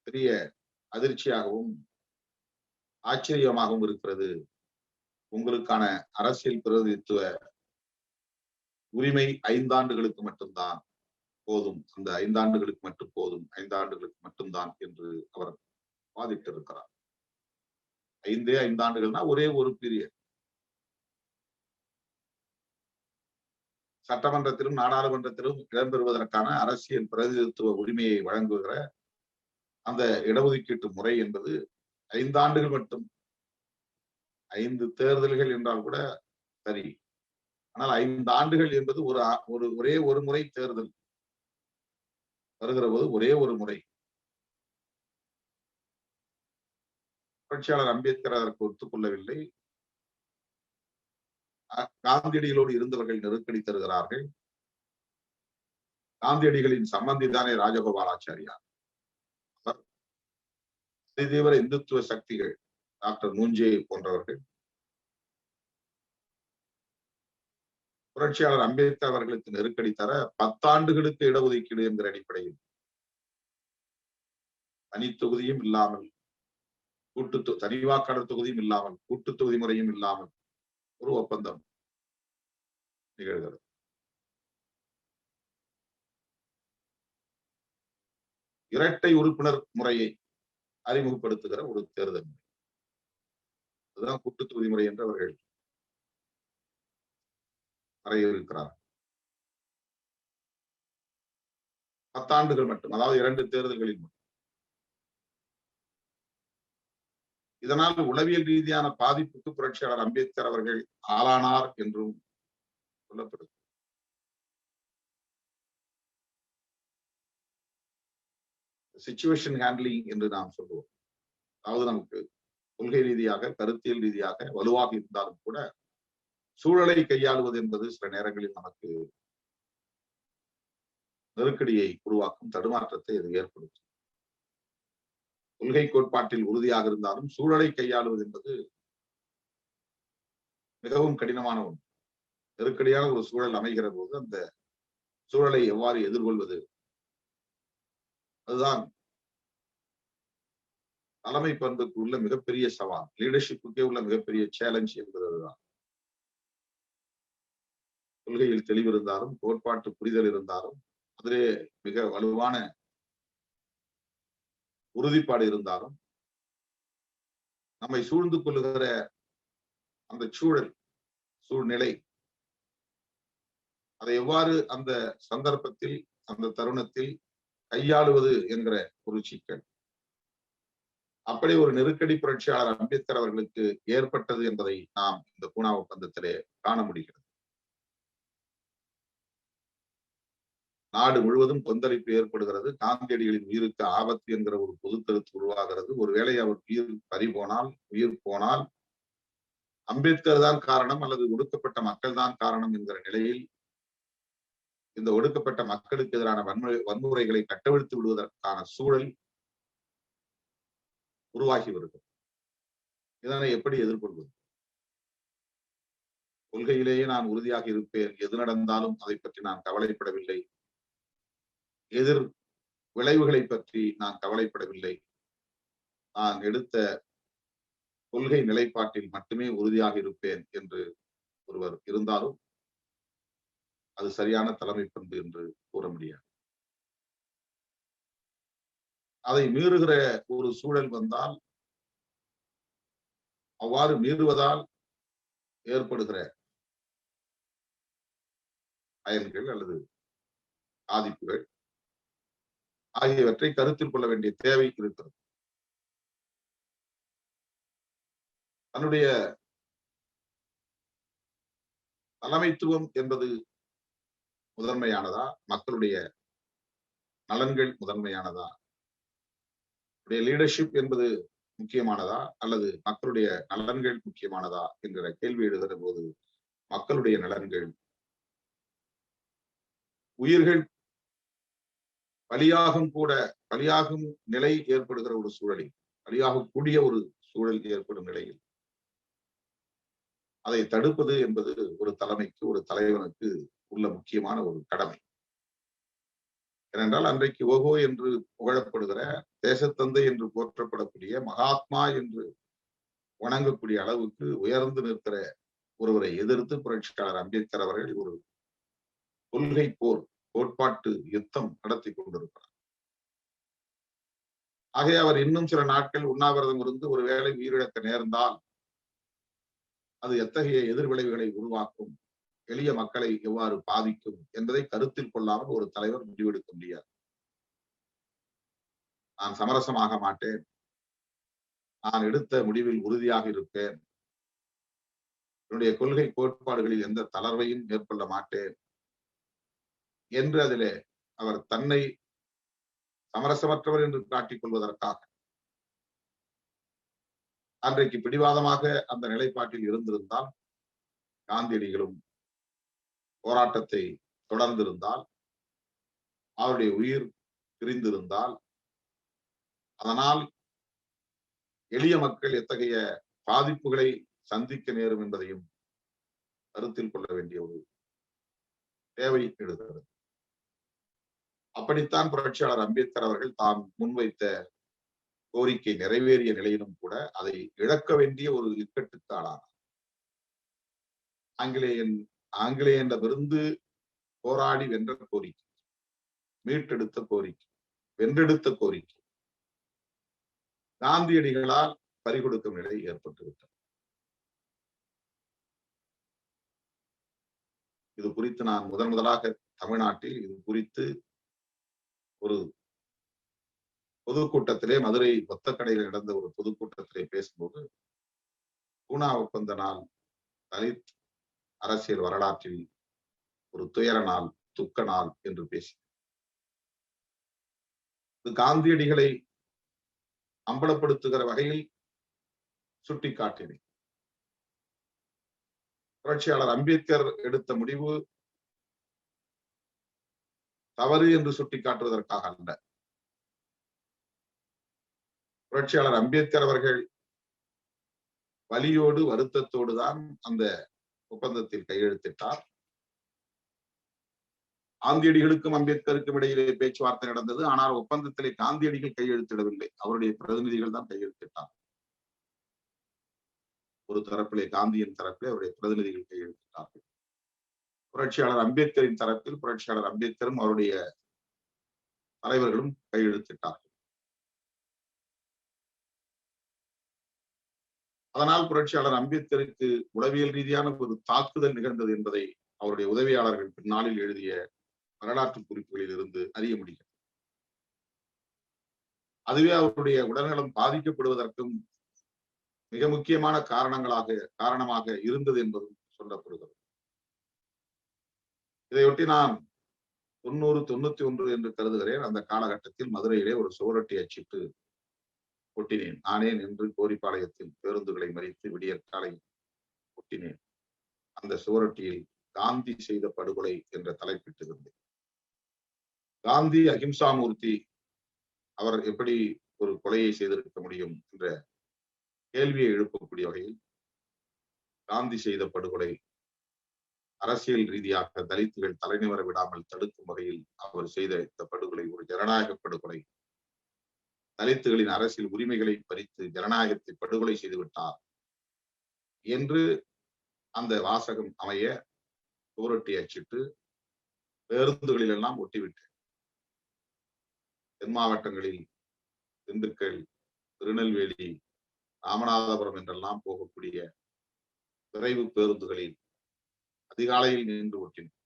Speaker 1: பெரிய அதிர்ச்சியாகவும் ஆச்சரியமாகவும் இருக்கிறது. உங்களுக்கான அரசியல் பிரதிநிதித்துவ உரிமை 5 ஆண்டுகளுக்கு மட்டும்தான் போதும், அந்த 5 ஆண்டுகளுக்கு மட்டும் போதும், 5 ஆண்டுகளுக்கு மட்டும்தான் என்று அவர் வாதிட்டு இருக்கிறார். 5 ஆண்டுகள்னா ஒரே ஒரு பீரியட். சட்டமன்றத்திலும் நாடாளுமன்றத்திலும் இடம்பெறுவதற்கான அரசியல் பிரதிநிதித்துவ உரிமையை வழங்குகிற அந்த இடஒதுக்கீட்டு முறை என்பது 5 ஆண்டுகள் மட்டும். 5 தேர்தல்கள் என்றால் கூட சரி, ஆனால் 5 ஆண்டுகள் என்பது ஒரே ஒரு முறை தேர்தல் வருகிற போது ஒரே ஒரு முறை. புரட்சியாளர் அம்பேத்கர் அதற்கு ஒத்துக்கொள்ளவில்லை. காந்தியடிகளோடு இருந்தவர்கள் நெருக்கடி தருகிறார்கள். காந்தியடிகளின் சம்பந்தி தானே ராஜகோபாலாச்சாரியார். அதிதீவிர இந்துத்துவ சக்திகள் டாக்டர் மூஞ்சே போன்றவர்கள் புரட்சியாளர் அம்பேத்கர் அவர்களுக்கு நெருக்கடி தர 10 ஆண்டுகளுக்கு இடஒதுக்கீடு என்கிற அடிப்படையில் தனி தொகுதியும் இல்லாமல், தனி வாக்காளர் தொகுதியும் இல்லாமல், கூட்டு தொகுதி முறையும் இல்லாமல் ஒரு ஒப்பந்தம் நிகழ்கிறது. இரட்டை உறுப்பினர் முறையை அறிமுகப்படுத்துகிற ஒரு தேர்தல் முறை, அதுதான் கூட்டு தொகுதி முறை என்று அவர்கள் வரையறுக்கிறார். 10 ஆண்டுகள் மட்டும், அதாவது 2 தேர்தல்களில் மட்டும். இதனால் உளவியல் ரீதியான பாதிப்புக்கு புரட்சியாளர் அம்பேத்கர் அவர்கள் ஆளானார் என்றும் சொல்லப்படுது. சிச்சுவேஷன் ஹேண்ட்லிங் என்று நாம் சொல்லுவோம். அதாவது நமக்கு கொள்கை ரீதியாக, கருத்தியல் ரீதியாக வலுவாக இருந்தாலும் கூட சூழலை கையாளுவது என்பது சில நேரங்களில் நமக்கு நெருக்கடியை உருவாக்கும், தடுமாற்றத்தை இது ஏற்படுத்தும். கொள்கை கோட்பாட்டில் உறுதியாக இருந்தாலும் சூழலை கையாளுவது என்பது மிகவும் கடினமான ஒன்று. நெருக்கடியான ஒரு சூழல் அமைகிற போது அந்த சூழலை எவ்வாறு எதிர்கொள்வது, அதுதான் தலைமை பண்புக்கு உள்ள மிகப்பெரிய சவால், லீடர்ஷிப்புக்கே உள்ள மிகப்பெரிய சேலஞ்ச் என்பது அதுதான். கொள்கையில் தெளிவு இருந்தாலும், கோட்பாட்டு புரிதல் இருந்தாலும், அதிலே மிக வலுவான உறுதிப்பாடு இருந்தாலும், நம்மை சூழ்ந்து கொள்ளுகிற அந்த சூழ்நிலை அதை எவ்வாறு அந்த சந்தர்ப்பத்தில், அந்த தருணத்தில் கையாளுவது என்கிற ஒரு சிக்கல். அப்படி ஒரு நெருக்கடி புரட்சியாளர் அம்பேத்கர் அவர்களுக்கு ஏற்பட்டது என்பதை நாம் இந்த பூனா ஒப்பந்தத்திலே காண முடிகிறது. நாடு முழுவதும் கொந்தளிப்பு ஏற்படுகிறது. காந்தியடிகளின் உயிருக்கு ஆபத்து என்கிற ஒரு பொது கருத்து உருவாகிறது. ஒருவேளை அவர் உயிர் போனால் அம்பேத்கர் தான் காரணம் அல்லது ஒடுக்கப்பட்ட மக்கள் தான் காரணம் என்கிற நிலையில் இந்த ஒடுக்கப்பட்ட மக்களுக்கு எதிரான வன்முறைகளை கட்டவிழ்த்து விடுவதற்கான சூழல் உருவாகி வருகிறது. இதனை எப்படி எதிர்கொள்வது? கொள்கையிலேயே நான் உறுதியாக இருப்பேன், எது நடந்தாலும் அதை பற்றி நான் கவலைப்படவில்லை, எதிர் விளைவுகளை பற்றி நான் கவலைப்படவில்லை, நான் எடுத்த கொள்கை நிலைப்பாட்டில் மட்டுமே உறுதியாக இருப்பேன் என்று ஒருவர் இருந்தாலும் அது சரியான தலைமை பண்பு என்று கூற முடியாது. அதை மீறுகிற ஒரு சூழல் வந்தால், அவ்வாறு மீறுவதால் ஏற்படுகிற பயன்கள் அல்லது பாதிப்புகள் ஆகியவற்றை கருத்தில் கொள்ள வேண்டிய தேவை இருக்கிறது. தன்னுடைய தலைமைத்துவம் என்பது முதன்மையானதா, மக்களுடைய நலன்கள் முதன்மையானதா, லீடர்ஷிப் என்பது முக்கியமானதா அல்லது மக்களுடைய நலன்கள் முக்கியமானதா என்கிற கேள்வி எழுகிற போது மக்களுடைய நலன்கள், உயிர்கள் பலியாகும் நிலை ஏற்படுகிற ஒரு சூழலில், பலியாகக்கூடிய ஒரு சூழல் ஏற்படும் நிலையில் அதை தடுப்பது என்பது ஒரு தலைமைக்கு, ஒரு தலைவனுக்கு உள்ள முக்கியமான ஒரு கடமை. ஏனென்றால் அன்றைக்கு ஓகோ என்று புகழப்படுகிற, தேசத்தந்தை என்று போற்றப்படக்கூடிய, மகாத்மா என்று வணங்கக்கூடிய அளவுக்கு உயர்ந்து நிற்கிற ஒருவரை எதிர்த்து புரட்சியாளர் அம்பேத்கர் அவர்கள் ஒரு கொள்கை போர், கோட்பாட்டு யுத்தம் நடத்தி கொண்டிருக்கிறார். ஆகவே அவர் இன்னும் சில நாட்கள் உண்ணாவிரதம் இருந்து ஒருவேளை உயிரிழக்க நேர்ந்தால் அது எத்தகைய எதிர்விளைவுகளை உருவாக்கும், எளிய மக்களை எவ்வாறு பாதிக்கும் என்பதை கருத்தில் கொள்ளாமல் ஒரு தலைவர் முடிவெடுக்க முடியாது. நான் சமரசமாக மாட்டேன், நான் எடுத்த முடிவில் உறுதியாக இருப்பேன், என்னுடைய கொள்கை கோட்பாடுகளில் எந்த தளர்வையும் மேற்கொள்ள மாட்டேன் என்று அதிலே அவர் தன்னை சமரசமற்றவர் என்று காட்டிக் கொள்வதற்காக அன்றைக்கு பிடிவாதமாக அந்த நிலைப்பாட்டில் இருந்திருந்தால், காந்தியடிகளும் போராட்டத்தை தொடர்ந்திருந்தால், அவருடைய உயிர் பிரிந்திருந்தால், அதனால் எளிய மக்கள் எத்தகைய பாதிப்புகளை சந்திக்க நேரும் என்பதையும் கருத்தில் கொள்ள வேண்டிய ஒரு தேவை எழுகிறது. அப்படித்தான் புரட்சியாளர் அம்பேத்கர் அவர்கள் தாம் முன்வைத்த கோரிக்கை நிறைவேறிய நிலையிலும் கூட அதை இழக்க வேண்டிய ஒரு இக்கட்டுக்கு ஆளானார். ஆங்கிலேயனிடமிருந்து போராடி வென்ற கோரிக்கை, மீட்டெடுத்த கோரிக்கை, வென்றெடுத்த கோரிக்கை காந்தியடிகளால் பறிகொடுக்கும் நிலை ஏற்பட்டுவிட்டது. இது குறித்து நான் முதலாக தமிழ்நாட்டில் இது குறித்து ஒரு பொதுக்கூட்டத்திலே, மதுரை ஒத்தக்கடையில் நடந்த ஒரு பொதுக்கூட்டத்திலே பேசும்போது, பூனா ஒப்பந்த நாள் தலித் அரசியல் வரலாற்றில் ஒரு துயர நாள், துக்க நாள் என்று பேசி காந்தியடிகளை அம்பலப்படுத்துகிற வகையில் சுட்டிக்காட்டினேன். புரட்சியாளர் அம்பேத்கர் எடுத்த முடிவு தவறு என்று சுட்டிக்காட்டுவதற்காக அல்ல. புரட்சியாளர் அம்பேத்கர் அவர்கள் வலியோடு வருத்தத்தோடு தான் அந்த ஒப்பந்தத்தில் கையெழுத்திட்டார். காந்தியடிகளுக்கும் அம்பேத்கருக்கும் இடையிலே பேச்சுவார்த்தை நடந்தது. ஆனால் ஒப்பந்தத்திலே காந்தியடிகள் கையெழுத்திடவில்லை, அவருடைய பிரதிநிதிகள் தான் கையெழுத்திட்டார். ஒரு தரப்பிலே காந்தியின் தரப்பிலே அவருடைய பிரதிநிதிகள் கையெழுத்திட்டார்கள். புரட்சியாளர் அம்பேத்கரின் தரப்பில் புரட்சியாளர் அம்பேத்கரும் அவருடைய தலைவர்களும் கையெழுத்திட்டார்கள். அதனால் புரட்சியாளர் அம்பேத்கருக்கு உளவியல் ரீதியான ஒரு தாக்குதல் நிகழ்ந்தது என்பதை அவருடைய உதவியாளர்கள் பின்னாளில் எழுதிய வரலாற்று குறிப்புகளில் இருந்து அறிய முடிகிறது. அதுவே அவருடைய உடல்நலம் பாதிக்கப்படுவதற்கும் மிக முக்கியமான காரணமாக இருந்தது என்பதும் சொல்லப்படுகிறது. இதையொட்டி நான் 90, 91 என்று கருதுகிறேன். அந்த காலகட்டத்தில் மதுரையிலே ஒரு சுவரொட்டி அச்சிட்டு ஒட்டினேன். நானே நின்று கோரிப்பாளையத்தில் பேருந்துகளை மறித்து விடியற்காலை ஒட்டினேன். அந்த சுவரொட்டியில் காந்தி செய்த படுகொலை என்ற தலைப்பிட்டிருந்தேன். காந்தி அஹிம்சா மூர்த்தி, அவர் எப்படி ஒரு கொலையை செய்திருக்க முடியும் என்ற கேள்வியை எழுப்பக்கூடிய வகையில் காந்தி செய்த படுகொலை, அரசியல் ரீதியாக தலித்துகள் தலைநிவர விடாமல் தடுக்கும் வகையில் அவர் செய்த இந்த படுகொலை ஒரு ஜனநாயக படுகொலை, தலித்துகளின் அரசியல் உரிமைகளை பறித்து ஜனநாயகத்தை படுகொலை செய்துவிட்டார் என்று அந்த வாசகம் அமைய சுவரொட்டி அச்சிட்டு பேருந்துகளில் எல்லாம் ஒட்டிவிட்டேன். தென் மாவட்டங்களில் திண்டுக்கல், திருநெல்வேலி, ராமநாதபுரம் என்றெல்லாம் போகக்கூடிய விரைவு பேருந்துகளில் அதிகாலையில் நின்று ஒட்டினோம்.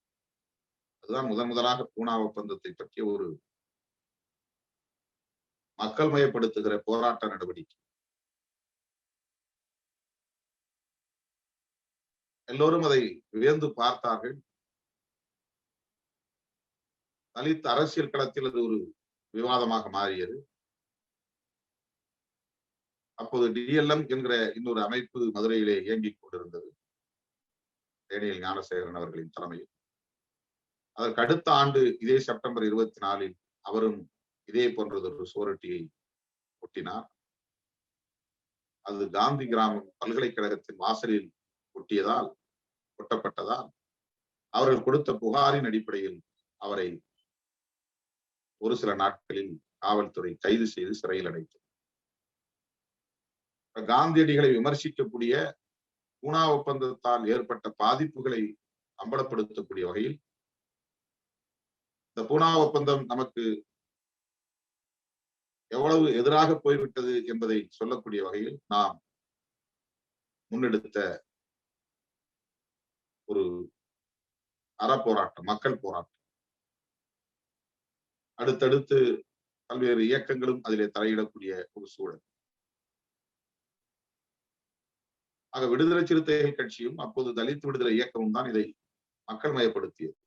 Speaker 1: அதுதான் முதலாக பூனா ஒப்பந்தத்தை பற்றிய ஒரு மக்கள் மயப்படுத்துகிற போராட்ட நடவடிக்கை. எல்லோரும் அதை வியந்து பார்த்தார்கள். தலித் அரசியல் களத்தில் அது ஒரு விவாதமாக மாறியது. அப்போது டிஎல்எம் என்கிற இன்னொரு அமைப்பு மதுரையிலே இயங்கிக் கொண்டிருந்தது, டேனியல் ஞானசேகரன் அவர்களின் தலைமையில். அதற்கு அடுத்த ஆண்டு இதே செப்டம்பர் 24 அவரும் இதே போன்றதொரு சுவரொட்டியை ஒட்டினார். அது காந்தி கிராமம் பல்கலைக்கழகத்தின் வாசலில் ஒட்டப்பட்டதால் அவர்கள் கொடுத்த புகாரின் அடிப்படையில் அவரை ஒரு சில நாட்களில் காவல்துறை கைது செய்து சிறையில் அடைத்தது. காந்தியடிகளை விமர்சிக்கக்கூடிய பூனா ஒப்பந்தத்தால் ஏற்பட்ட பாதிப்புகளை அம்பலப்படுத்தக்கூடிய வகையில் இந்த பூனா ஒப்பந்தம் நமக்கு எவ்வளவு எதிராக போய்விட்டது என்பதை சொல்லக்கூடிய வகையில் நாம் முன்னெடுத்த ஒரு அறப்போராட்டம், மக்கள் போராட்டம். அடுத்தடுத்து பல்வேறு இயக்கங்களும் அதிலே தலையிடக்கூடிய ஒரு சூழல். ஆக விடுதலை சிறுத்தைகள் கட்சியும் அப்போது தலித் விடுதலை இயக்கமும் தான் இதை மக்கள் மயப்படுத்தியது.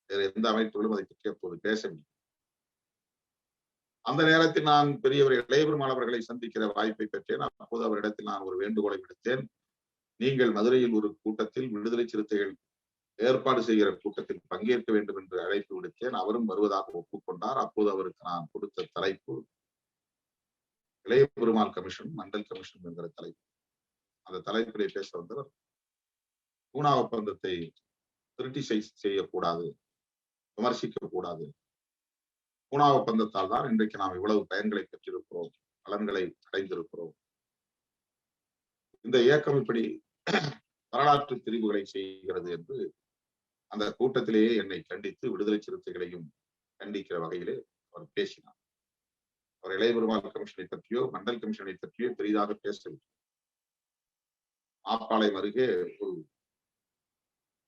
Speaker 1: வேற எந்த அமைப்புகளும் அதை பற்றி அப்போது பேசவில்லை. அந்த நேரத்தில் நான் பெரியவர் இளையபெருமாள் அவர்களை சந்திக்கிற வாய்ப்பை பெற்றேன். அப்போது அவரிடத்தில் நான் ஒரு வேண்டுகோளை விடுத்தேன். நீங்கள் மதுரையில் ஒரு கூட்டத்தில் விடுதலை சிறுத்தைகள் ஏற்பாடு செய்கிற கூட்டத்தில் பங்கேற்க வேண்டும் என்று அழைப்பு விடுத்தேன். அவரும் வருவதாக ஒப்புக்கொண்டார். அப்போது அவருக்கு நான் கொடுத்த தலைப்பு இளையபெருமாள் கமிஷன், மண்டல் கமிஷன் என்கிற தலைப்பு. அந்த தலைப்பிலே பேச வந்தவர் பூனா ஒப்பந்தத்தை கிரிட்டிசைஸ் செய்யக்கூடாது, விமர்சிக்க கூடாது. பூனா ஒப்பந்தத்தால் தான் இன்றைக்கு நாம் இவ்வளவு பயன்களை பெற்றிருக்கிறோம், பலன்களை அடைந்திருக்கிறோம். இந்த இயக்கம் இப்படி வரலாற்று பிரிவுகளை செய்கிறது என்று அந்த கூட்டத்திலேயே என்னை கண்டித்து விடுதலை சிறுத்தைகளையும் கண்டிக்கிற வகையிலே அவர் பேசினார். அவர் இளையபெருமாள் கமிஷனை பற்றியோ மண்டல் கமிஷனை பற்றியோ பெரிதாக பேசவில்லை. மாப்பாளையம் அருகே ஒரு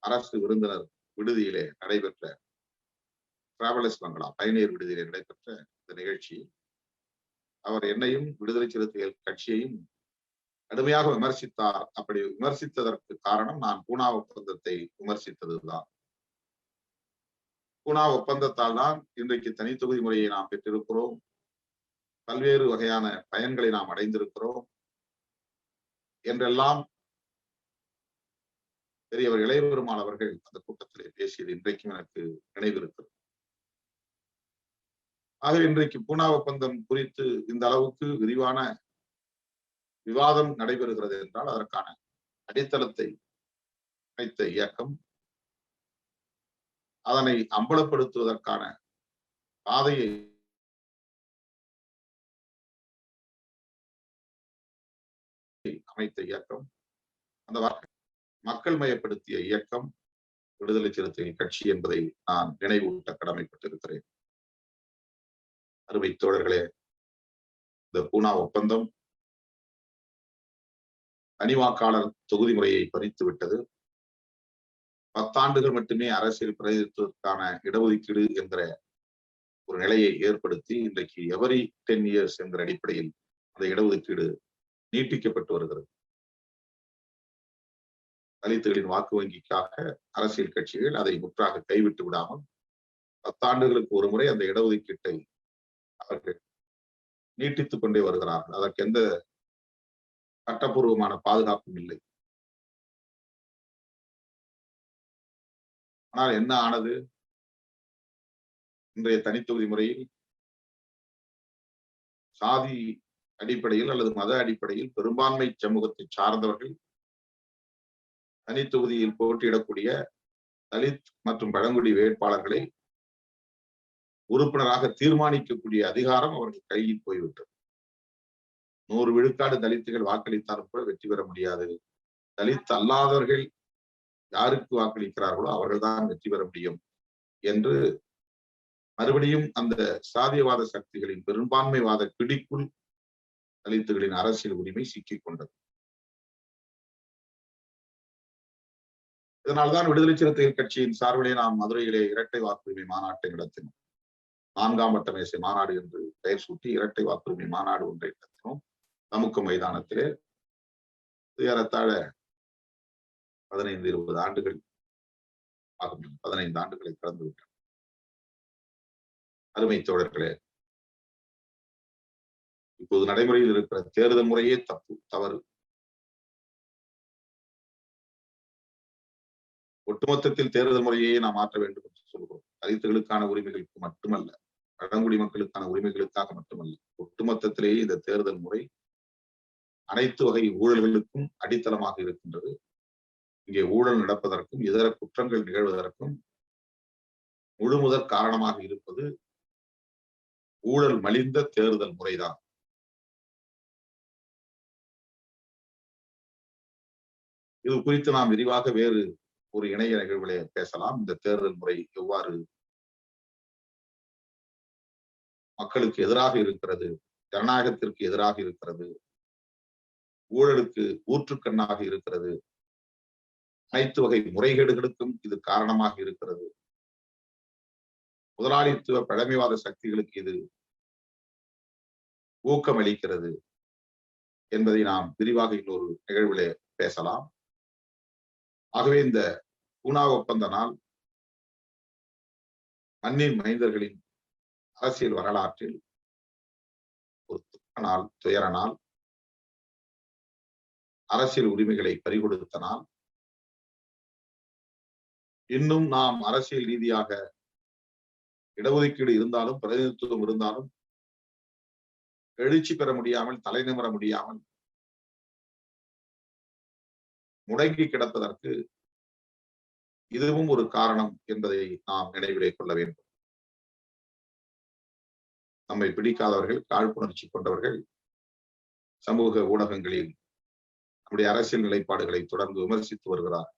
Speaker 1: அரசு விருந்தினர் விடுதியிலே நடைபெற்ற டிராவலர்ஸ் பங்களா பயணியர் விடுதியிலே நடைபெற்ற இந்த நிகழ்ச்சி அவர் என்னையும் விடுதலை சிறுத்தைகள் கட்சியையும் கடுமையாக விமர்சித்தார். அப்படி விமர்சித்ததற்கு காரணம் நான் பூனா ஒப்பந்தத்தை விமர்சித்ததுதான். பூனா ஒப்பந்தத்தால் தான் இன்றைக்கு தனித்தொகுதி முறையை நாம் பெற்றிருக்கிறோம், பல்வேறு வகையான பயன்களை நாம் அடைந்திருக்கிறோம் என்றெல்லாம் பெரியவர் இளையபெருமாள் அவர்கள் அந்த கூட்டத்திலே பேசியது இன்றைக்கும் எனக்கு நினைவிருக்கிறது. ஆக இன்றைக்கு பூனா ஒப்பந்தம் குறித்து இந்த அளவுக்கு விரிவான விவாதம் நடைபெறுகிறது என்றால் அதற்கான அடித்தளத்தை வைத்த இயக்கம் அதனை அம்பலப்படுத்துவதற்கான பாதையை அமைத்த இயக்கம், அந்த மக்கள் மயப்படுத்திய இயக்கம் விடுதலை சிறுத்தைகள் கட்சி என்பதை நான் நினைவூட்ட கடமைப்பட்டிருக்கிறேன். அருமை தோழர்களே, இந்த பூனா ஒப்பந்தம் தனிவாக்காளர் தொகுதி முறையை பறித்து விட்டது. 10 ஆண்டுகள் மட்டுமே அரசியல் பிரதிநிதித்துவதற்கான இடஒதுக்கீடு என்கிற ஒரு நிலையை ஏற்படுத்தி இன்றைக்கு எவரி 10 இயர்ஸ் என்கிற அடிப்படையில் அந்த இடஒதுக்கீடு நீட்டிக்கப்பட்டு வருகிறது. தலித்துகளின் வாக்கு வங்கிக்காக அரசியல் கட்சிகள் அதை முற்றாக கைவிட்டு விடாமல் 10 ஆண்டுகளுக்கு ஒரு முறை அந்த இடஒதுக்கீட்டை அவர்கள் நீட்டித்துக் கொண்டே வருகிறார்கள். அதற்கு எந்த சட்டப்பூர்வமான பாதுகாப்பும் இல்லை. ஆனால் என்ன ஆனது? இன்றைய தனித்தொகுதி முறையில் சாதி அடிப்படையில் அல்லது மத அடிப்படையில் பெரும்பான்மை சமூகத்தை சார்ந்தவர்கள் தனித்தொகுதியில் போட்டியிடக்கூடிய தலித் மற்றும் பழங்குடி வேட்பாளர்களை உறுப்பினராக தீர்மானிக்கக்கூடிய அதிகாரம் அவர்கள் கையில் போய்விட்டது. 100 விழுக்காடு தலித்துகள் வாக்களித்தாலும் கூட வெற்றி பெற முடியாது. தலித் அல்லாதவர்கள் யாருக்கு வாக்களிக்கிறார்களோ அவர்கள்தான் வெற்றி பெற முடியும் என்று மறுபடியும் அந்த சாதியவாத சக்திகளின் பெரும்பான்மைவாத பிடிக்குள் தலித்துகளின் அரசியல் உரிமை சிக்கிக் கொண்டது. இதனால்தான் விடுதலை சிறுத்தைகள் கட்சியின் சார்பிலே நாம் மதுரையிலே இரட்டை வாக்குரிமை மாநாட்டை நடத்தினோம். 4ஆம் வட்ட மேசை மாநாடு என்று பெயர் சூட்டி இரட்டை வாக்குரிமை மாநாடு ஒன்றை நடத்தினோம். தமுக்க மைதானத்திலே ஏறத்தாழ 15-20 ஆண்டுகள் ஆகும். 15 ஆண்டுகளை கடந்து விட்டன. அருமை தோழர்களே, இப்போது நடைமுறையில் இருக்கிற தேர்தல் முறையே தவறு. ஒட்டுமொத்தத்தில் தேர்தல் முறையே நாம் மாற்ற வேண்டும் என்று சொல்கிறோம். தலித்துகளுக்கான உரிமைகளுக்கு மட்டுமல்ல, பழங்குடி மக்களுக்கான உரிமைகளுக்காக மட்டுமல்ல, ஒட்டுமொத்தத்திலேயே இந்த தேர்தல் முறை அனைத்து வகை ஊழல்களுக்கும் அடித்தளமாக இருக்கின்றது. இங்கே ஊழல் நடப்பதற்கும் இதர குற்றங்கள் நிகழ்வதற்கும் முழுமுதற் காரணமாக இருப்பது ஊழல் மலிந்த தேர்தல் முறைதான். இது குறித்து நாம் விரிவாக வேறு ஒரு இணைய நிகழ்வுகளை பேசலாம். இந்த தேர்தல் முறை எவ்வாறு மக்களுக்கு எதிராக இருக்கிறது, ஜனநாயகத்திற்கு எதிராக இருக்கிறது, ஊழலுக்கு ஊற்றுக்கண்ணாக இருக்கிறது, அனைத்து வகை முறைகேடுகளுக்கும் இது காரணமாக இருக்கிறது, முதலாளித்துவ பழமைவாத சக்திகளுக்கு இது ஊக்கம் அளிக்கிறது என்பதை நாம் விரிவாக இன்னொரு நிகழ்விலே பேசலாம். ஆகவே இந்த பூனா ஒப்பந்த நாள் மண்ணின் மைந்தர்களின் அரசியல் வரலாற்றில் ஒரு துக்க நாள், துயர நாள், அரசியல் உரிமைகளை பறிகொடுத்த நாள். இன்னும் நாம் அரசியல் ரீதியாக இடஒதுக்கீடு இருந்தாலும் பிரதிநிதித்துவம் இருந்தாலும் எழுச்சி பெற முடியாமல், தலைநிமிர முடியாமல் முடங்கி கிடப்பதற்கு இதுவும் ஒரு காரணம் என்பதை நாம் நினைவிலே கொள்ள வேண்டும். நம்மை பிடிக்காதவர்கள், காழ்ப்புணர்ச்சி கொண்டவர்கள் சமூக ஊடகங்களில் நம்முடைய அரசியல் நிலைப்பாடுகளை தொடர்ந்து விமர்சித்து வருகிறார்.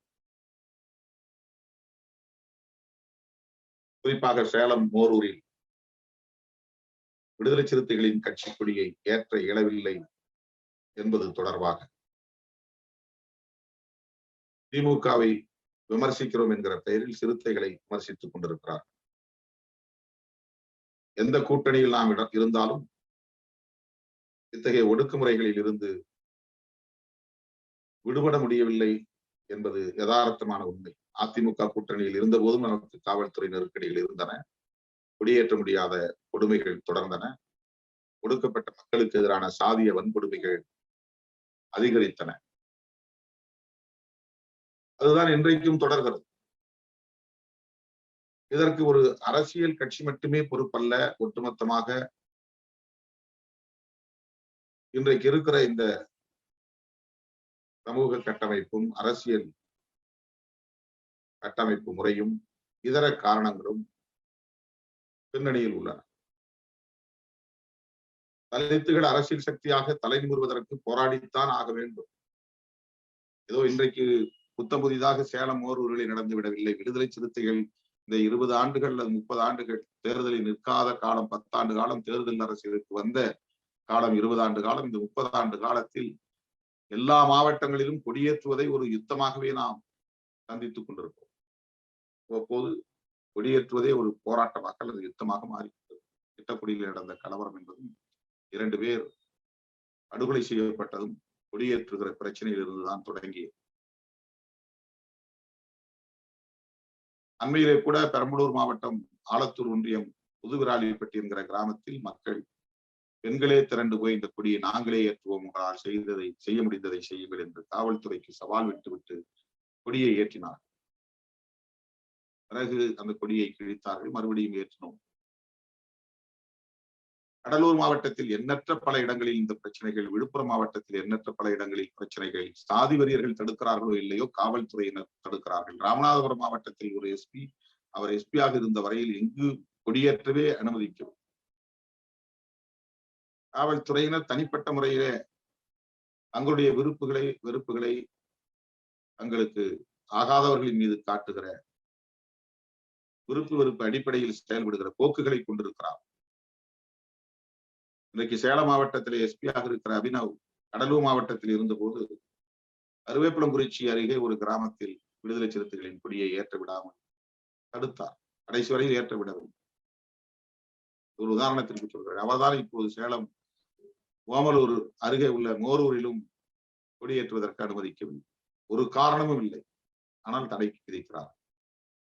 Speaker 1: குறிப்பாக சேலம் மோரூரில் விடுதலை சிறுத்தைகளின் கட்சி கொடியை ஏற்ற இயலவில்லை என்பது தொடர்பாக திமுகவை விமர்சிக்கிறோம் என்கிற பெயரில் சிறுத்தைகளை விமர்சித்துக் கொண்டிருக்கிறார். எந்த கூட்டணியில் நாம் இருந்தாலும் இத்தகைய ஒடுக்குமுறைகளில் இருந்து விடுபட முடியவில்லை என்பது யதார்த்தமான உண்மை. அதிமுக கூட்டணியில் இருந்த போதும் நமக்கு காவல்துறை நெருக்கடிகள் இருந்தன, குடியேற்ற முடியாத கொடுமைகள் தொடர்ந்தன, ஒடுக்கப்பட்ட மக்களுக்கு எதிரான சாதிய வன்கொடுமைகள் அதிகரித்தன. அதுதான் இன்றைக்கும் தொடர்கிறது. இதற்கு ஒரு அரசியல் கட்சி மட்டுமே பொறுப்பல்ல. ஒட்டுமொத்தமாக இன்றைக்கு இருக்கிற இந்த சமூக கட்டமைப்பும் அரசியல் கட்டமைப்பு முறையும் இதர காரணங்களும் பின்னணியில் உள்ளன. தலித்துகள் அரசியல் சக்தியாக தலை நிமிர்வதற்கு போராடித்தான் ஆக வேண்டும். ஏதோ இன்றைக்கு புத்தம் புதிதாக சேலம் ஓரூரில் நடந்து விடவில்லை. விடுதலை சிறுத்தைகள் இந்த 20 ஆண்டுகள் அல்லது 30 ஆண்டுகள் தேர்தலில் நிற்காத காலம், 10 ஆண்டு காலம் தேர்தல் அரசியலுக்கு வந்த காலம், 20 ஆண்டு காலம், இந்த 30 ஆண்டு காலத்தில் எல்லா மாவட்டங்களிலும் கொடியேற்றுவதை ஒரு யுத்தமாகவே நாம் சந்தித்துக் கொண்டிருக்கிறோம். அப்போது கொடியேற்றுவதே ஒரு போராட்டமாக அல்லது யுத்தமாக மாறிவிட்டது. திட்டக்குடியில் நடந்த கலவரம் என்பதும் 2 பேர் படுகொலை செய்யப்பட்டதும் கொடியேற்றுகிற பிரச்சனையில் இருந்துதான் தொடங்கியது. அண்மையிலே கூட பெரம்பலூர் மாவட்டம் ஆலத்தூர் ஒன்றியம் புதுவிராலிப்பட்டி என்கிற கிராமத்தில் மக்கள் பெண்களே திரண்டு போய் இந்த கொடியை நாங்களே ஏற்றுவோம், உங்களால் செய்ய முடிந்ததை செய்யுங்கள் என்று காவல்துறைக்கு சவால் விட்டுவிட்டு கொடியை ஏற்றினார். பிறகு அந்த கொடியை கிழித்தார்கள், மறுபடியும் ஏற்றினோம். கடலூர் மாவட்டத்தில் எண்ணற்ற பல இடங்களில் இந்த பிரச்சனைகள், விழுப்புரம் மாவட்டத்தில் எண்ணற்ற பல இடங்களில் பிரச்சனைகள். சாதி வெறியர்கள் தடுக்கிறார்களோ இல்லையோ, காவல்துறையினர் தடுக்கிறார்கள். ராமநாதபுரம் மாவட்டத்தில் ஒரு எஸ்பி, அவர் எஸ்பியாக இருந்த வரையில் எங்கு கொடியேற்றவே அனுமதிக்கும். காவல்துறையினர் தனிப்பட்ட முறையிலே தங்களுடைய வெறுப்புகளை தங்களுக்கு ஆகாதவர்களின் மீது காட்டுகிற வெறுப்பு அடிப்படையில் செயல்படுகிற போக்குகளை கொண்டிருக்கிறார். இன்றைக்கு சேலம் மாவட்டத்திலே எஸ்பியாக இருக்கிற அபினவ் கடலூர் மாவட்டத்தில் இருந்தபோது அருவேப்பளங்குறிச்சி அருகே ஒரு கிராமத்தில் விடுதலை சிறுத்தைகளின் கொடியை ஏற்ற விடாமல் தடுத்தார். கடைசி வரையில் ஏற்ற விடவில்லை. ஒரு உதாரணத்திற்கு சொல்கிறேன். அவர்தான் இப்போது சேலம் ஓமலூர் அருகே உள்ள மோரூரிலும் கொடியேற்றுவதற்கு அனுமதிக்கவில்லை. ஒரு காரணமும் இல்லை, ஆனால் தடை விதிக்கிறார்.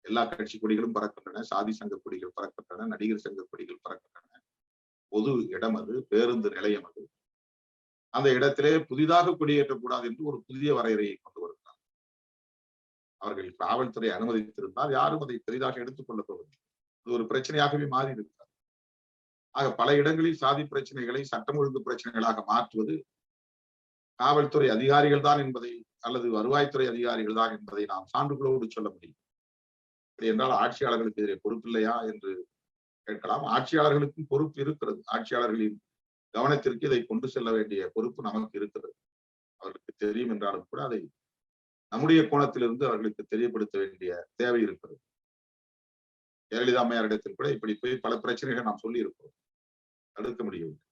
Speaker 1: எல்லா கட்சி கொடிகளும் பறக்கின்றன, சாதி சங்க கொடிகள் பறக்கின்றன, நடிகர் சங்க கொடிகள் பறக்கின்றன. பொது இடம் அது, பேருந்து நிலையம் அது. அந்த இடத்திலே புதிதாக கொடியேற்றக்கூடாது என்று ஒரு புதிய வரையறையை கொண்டு வருகிறார். அவர்கள் காவல்துறை அனுமதித்திருந்தால் யாரும் அதை பெரிதாக எடுத்துக் கொள்ளப் போவதில்லை. இது ஒரு பிரச்சனையாகவே மாறி இருக்கிறார். ஆக பல இடங்களில் சாதி பிரச்சனைகளை சட்டம் ஒழுங்கு பிரச்சனைகளாக மாற்றுவது காவல்துறை அதிகாரிகள் தான் என்பதை, அல்லது வருவாய்த்துறை அதிகாரிகள் தான் என்பதை நாம் சான்றுகளோடு சொல்ல முடியும். அப்படி என்றால் ஆட்சியாளர்களுக்கு எதிரே பொறுப்பில்லையா என்று கேட்கலாம். ஆட்சியாளர்களுக்கும் பொறுப்பு இருக்கிறது. ஆட்சியாளர்களின் கவனத்திற்கு இதை கொண்டு செல்ல வேண்டிய பொறுப்பு நமக்கு இருக்கிறது. அவர்களுக்கு தெரியும் என்றாலும் கூட அதை நம்முடைய கோணத்திலிருந்து அவர்களுக்கு தெரியப்படுத்த வேண்டிய தேவை இருக்கிறது. ஜெயலலிதா அம்மையாரிடத்தில் கூட இப்படி போய் பல பிரச்சனைகள் நாம் சொல்லி இருக்கிறோம், தடுக்க முடியவில்லை.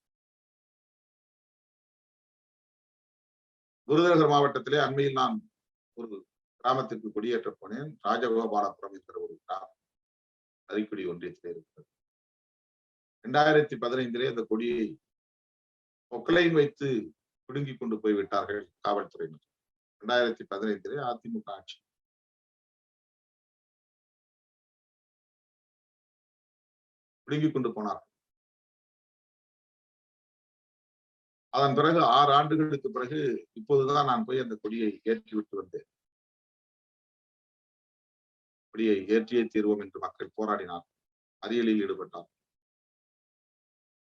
Speaker 1: விருதுநகர் மாவட்டத்திலே அண்மையில் நான் ஒரு கிராமத்திற்கு கொடியேற்ற போனேன். ராஜகோபாலபுரம் என்கிற ஒரு கிராமம் அரிக்குடி ஒன்றியத்திலே இருக்கிறது. 2015 அந்த கொடியை பொக்கலைன் வைத்து பிடுங்கி கொண்டு போய் விட்டார்கள் காவல்துறையினர். 2015 அதிமுக ஆட்சி. பிடுங்கி கொண்டு போனார்கள். அதன் பிறகு 6 ஆண்டுகளுக்கு பிறகு இப்போதுதான் நான் போய் அந்த கொடியை ஏற்றிவிட்டு வந்தேன். கொடியை ஏற்றியே தீர்வோம் என்று மக்கள் போராடினார், மறியலில் ஈடுபட்டார்.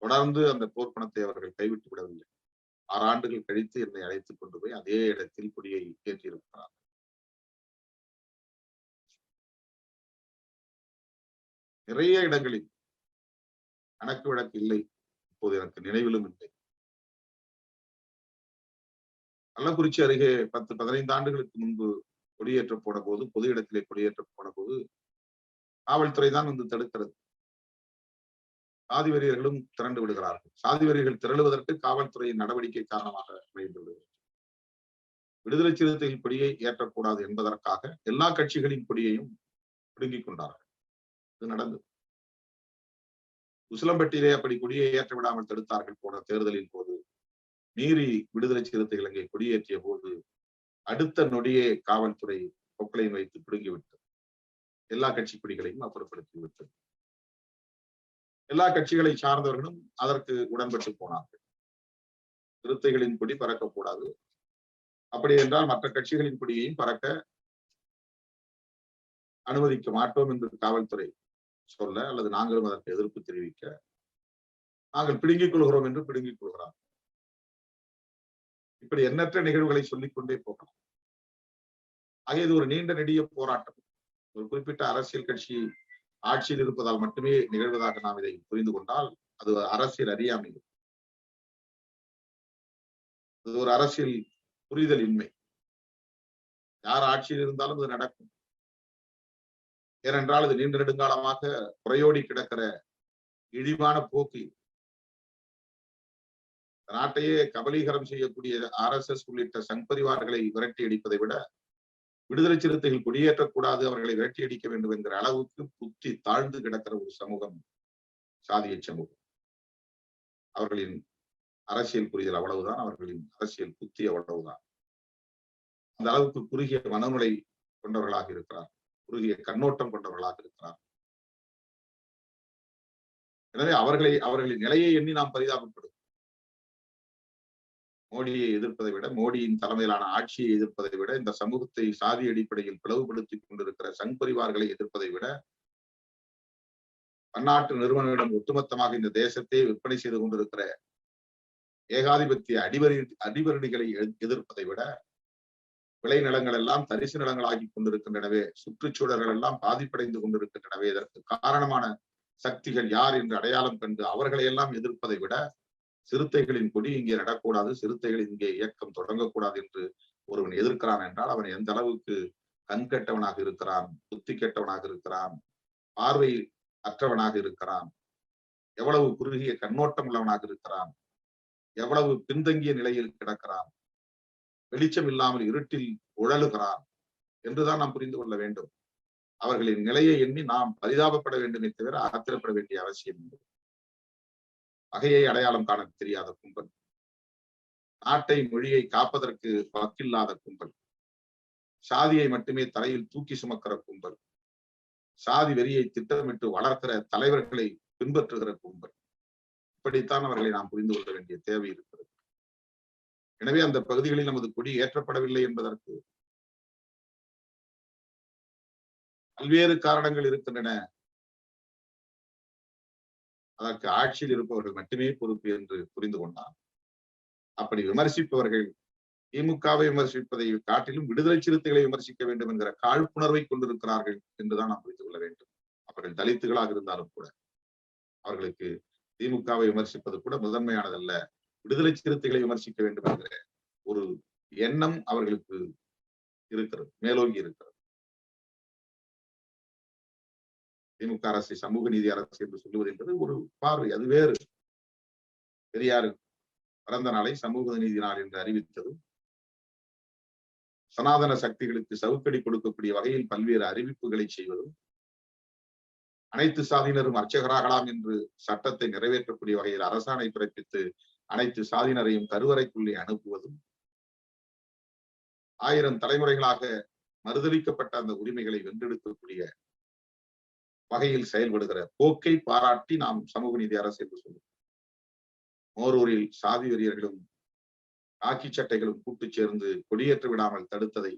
Speaker 1: தொடர்ந்து அந்த போர்ப்பணத்தை அவர்கள் கைவிட்டு விடவில்லை. 6 ஆண்டுகள் கழித்து என்னை அழைத்துக் கொண்டு போய் அதே இடத்தில் கொடியை ஏற்றியிருக்கிறார். நிறைய இடங்களில் கணக்கு வழக்கு இல்லை, இப்போது எனக்கு நினைவிலும் இல்லை. கள்ளக்குறிச்சி அருகே 10-15 ஆண்டுகளுக்கு முன்பு கொடியேற்ற போன போது, பொது இடத்திலே கொடியேற்ற போன போது காவல்துறை தான் வந்து தடுக்கிறது. சாதி வெறியர்களும் திரண்டு விடுகிறார்கள். சாதி வெறியர்கள் திரளுவதற்கு காவல்துறையின் நடவடிக்கை காரணமாக அமைந்து விடுகிறது. விடுதலை சிறுத்தைகள் கொடியை ஏற்றக்கூடாது என்பதற்காக எல்லா கட்சிகளின் கொடியையும் பிடுங்கிக் கொண்டார்கள். இது நடந்தது. உசிலம்பட்டியிலே அப்படி கொடியை ஏற்ற விடாமல் தடுத்தார்கள் போன தேர்தலின் போது. மீறி விடுதலை சிறுத்தைகள் அங்கே கொடியேற்றிய போது அடுத்த நொடியே காவல்துறை பொக்கலைன் வைத்து பிடுங்கிவிட்டது. எல்லா கட்சி கொடிகளையும் அப்புறப்படுத்தி விட்டது. எல்லா கட்சிகளை சார்ந்தவர்களும் அதற்கு உடன்பட்டு போனார்கள். சிறுத்தைகளின் கொடி பறக்கக்கூடாது, அப்படி என்றால் மற்ற கட்சிகளின் கொடியையும் பறக்க அனுமதிக்க மாட்டோம் என்று காவல்துறை சொல்ல, அல்லது நாங்களும் அதற்கு எதிர்ப்பு தெரிவிக்க, நாங்கள் பிடுங்கிக் கொள்கிறோம் என்று பிடுங்கிக் கொள்கிறார். இப்படி எண்ணற்ற நிகழ்வுகளை சொல்லிக் கொண்டே போகலாம். ஆக இது ஒரு நீண்ட நெடிய போராட்டம். ஒரு குறிப்பிட்ட அரசியல் கட்சி ஆட்சியில் இருப்பதால் மட்டுமே நிகழ்வதாக நாம் இதை புரிந்து கொண்டால் அது அரசியல் அறியாமை, அது ஒரு அரசியல் புரிதல் இன்மை. யார் ஆட்சியில் இருந்தாலும் அது நடக்கும். ஏனென்றால் இது நீண்ட நெடுங்காலமாக குறையோடி கிடக்கிற இழிவான போக்கு. நாட்டையே கபலீகரம் செய்யக்கூடிய RSS உள்ளிட்ட சங் பரிவார்களை விரட்டி அடிப்பதை விட விடுதலை சிறுத்தைகள் குடியேற்றக்கூடாது, அவர்களை விரட்டி அடிக்க வேண்டும் என்கிற அளவுக்கு புத்தி தாழ்ந்து கிடக்கிற ஒரு சமூகம் சாதிய சமூகம். அவர்களின் அரசியல் புரிதல் அவ்வளவுதான், அவர்களின் அரசியல் புத்தி அவ்வளவுதான். அந்த அளவுக்கு குறுகிய மனநிலை கொண்டவர்களாக இருக்கிறார், குறுகிய கண்ணோட்டம் கொண்டவர்களாக இருக்கிறார். எனவே அவர்களின் நிலையை எண்ணி நாம் பரிதாபப்படும். மோடியை எதிர்ப்பதை விட, மோடியின் தலைமையிலான ஆட்சியை எதிர்ப்பதை விட, இந்த சமூகத்தை சாதி அடிப்படையில் பிளவுபடுத்திக் கொண்டிருக்கிற சங் பரிவார்களை எதிர்ப்பதை விட, பன்னாட்டு நிறுவனங்களிடம் ஒட்டுமொத்தமாக இந்த தேசத்தை விற்பனை செய்து கொண்டிருக்கிற ஏகாதிபத்திய அடிவருடிகளை எதிர்ப்பதை விட, விளைநிலங்கள் எல்லாம் தரிசு நிலங்களாகி கொண்டிருக்கின்றனவே, சுற்றுச்சூழல்கள் எல்லாம் பாதிப்படைந்து கொண்டிருக்கின்றனவே, இதற்கு காரணமான சக்திகள் யார் என்று அடையாளம் கண்டு அவர்களை எல்லாம் எதிர்ப்பதை விட, சிறுத்தைகளின் கொடி இங்கே நடக்கூடாது, சிறுத்தைகள் இங்கே இயக்கம் தொடங்கக்கூடாது என்று ஒருவன் எதிர்க்கிறான் என்றால் அவன் எந்த அளவுக்கு கண் கெட்டவனாக இருக்கிறான், புத்தி கெட்டவனாக இருக்கிறான், பார்வை அற்றவனாக இருக்கிறான், எவ்வளவு குறுகிய கண்ணோட்டம் உள்ளவனாக இருக்கிறான், எவ்வளவு பின்தங்கிய நிலையில் கிடக்கிறான், வெளிச்சம் இல்லாமல் இருட்டில் உழலுகிறான் என்றுதான் நாம் புரிந்து கொள்ள வேண்டும். அவர்களின் நிலையை எண்ணி நாம் பரிதாபப்பட வேண்டுமே தவிர ஆத்திரப்பட வேண்டிய அவசியம் இல்லை. வகையை அடையாளம் காண தெரியாத கும்பல், நாட்டை மொழியை காப்பதற்கு வக்கில்லாத கும்பல், சாதியை மட்டுமே தலையில் தூக்கி சுமக்கிற கும்பல், சாதி வெறியை திட்டமிட்டு வளர்க்கிற தலைவர்களை பின்பற்றுகிற கும்பல். இப்படித்தான் அவர்களை நாம் புரிந்து கொள்ள வேண்டிய தேவை இருக்கிறது. எனவே அந்த பகுதிகளில் நமது கொடி ஏற்றப்படவில்லை என்பதற்கு பல்வேறு காரணங்கள் இருக்கின்றன. அதற்கு ஆட்சியில் இருப்பவர்கள் மட்டுமே பொறுப்பு என்று புரிந்து கொண்டார். அப்படி விமர்சிப்பவர்கள் திமுகவை விமர்சிப்பதை காட்டிலும் விடுதலை சிறுத்தைகளை விமர்சிக்க வேண்டும் என்கிற காழ்ப்புணர்வை கொண்டிருக்கிறார்கள் என்றுதான் நாம் புரிந்து கொள்ள வேண்டும். அவர்கள் தலித்துகளாக இருந்தாலும் கூட அவர்களுக்கு திமுகவை விமர்சிப்பது கூட முதன்மையானதல்ல, விடுதலை சிறுத்தைகளை விமர்சிக்க வேண்டும் என்கிற ஒரு எண்ணம் அவர்களுக்கு இருக்கிறது, மேலோங்கி இருக்கிறது. திமுக அரசை சமூக நீதி அரசு என்று சொல்லுவது என்பது ஒரு பார்வை, அது வேறு. பெரியார் பிறந்த நாளை சமூக நீதி நாள் என்று அறிவித்ததும், சனாதன சக்திகளுக்கு சவுக்கடி கொடுக்கக்கூடிய வகையில் பல்வேறு அறிவிப்புகளை செய்வதும், அனைத்து சாதியினரும் அர்ச்சகராகலாம் என்று சட்டத்தை நிறைவேற்றக்கூடிய வகையில் அரசாணை பிறப்பித்து அனைத்து சாதியினரையும் கருவறைக்குள்ளே அனுப்புவதும், 1000 தலைமுறைகளாக மறுதளிக்கப்பட்ட அந்த உரிமைகளை வென்றெடுக்கக்கூடிய வகையில் செயல்படுகிற போக்கை பாராட்டி நாம் சமூக நீதி அரசு என்று சொல்லுவோம். மோரூரில் சாதி வெறியர்களும் காக்கி சட்டைகளும் கூட்டு சேர்ந்து கொடியேற்ற விடாமல் தடுத்ததை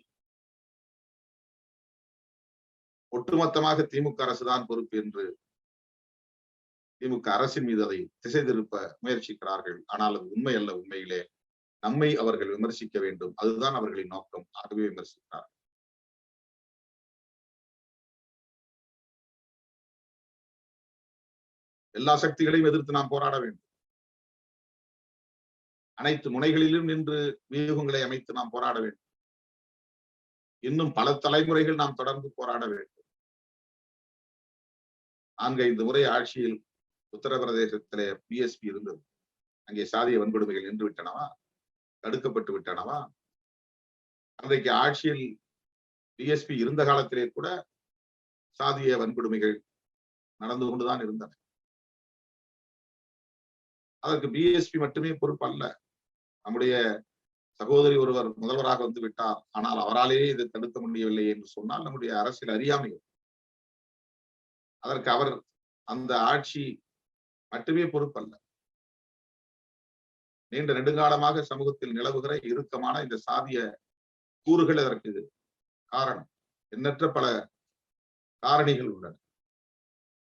Speaker 1: ஒட்டுமொத்தமாக திமுக அரசுதான் பொறுப்பு என்று திமுக அரசின் மீது அதை திசை திருப்ப முயற்சிக்கிறார்கள். ஆனால் அது உண்மை அல்ல. உண்மையிலே நம்மை அவர்கள் விமர்சிக்க வேண்டும், அதுதான் அவர்களின் நோக்கம். ஆகவே விமர்சிக்கிறார்கள். எல்லா சக்திகளையும் எதிர்த்து நாம் போராட வேண்டும். அனைத்து முனைகளிலும் நின்று வியூகங்களை அமைத்து நாம் போராட வேண்டும். இன்னும் பல தலைமுறைகள் நாம் தொடர்ந்து போராட வேண்டும். 4-5 முறை ஆட்சியில் உத்தரப்பிரதேசத்திலே பிஎஸ்பி இருந்தது. அங்கே சாதிய வன்கொடுமைகள் நின்று விட்டனவா? தடுக்கப்பட்டு விட்டனவா? அன்றைக்கு ஆட்சியில் பிஎஸ்பி இருந்த காலத்திலே கூட சாதிய வன்கொடுமைகள் நடந்து கொண்டுதான் இருந்தன. அதற்கு பிஎஸ்பி மட்டுமே பொறுப்பு அல்ல. நம்முடைய சகோதரி ஒருவர் முதல்வராக வந்து விட்டார், ஆனால் அவராலேயே இதை தடுக்க முடியவில்லை என்று சொன்னால் நம்முடைய அரசியல் அறியாமை. அதற்கு அவர் அந்த ஆட்சி மட்டுமே பொறுப்பல்ல. நீண்ட நெடுங்காலமாக சமூகத்தில் நிலவுகிற இறுக்கமான இந்த சாதிய கூறுகள் அதற்கு காரணம். எண்ணற்ற பல காரணிகள் உள்ளன.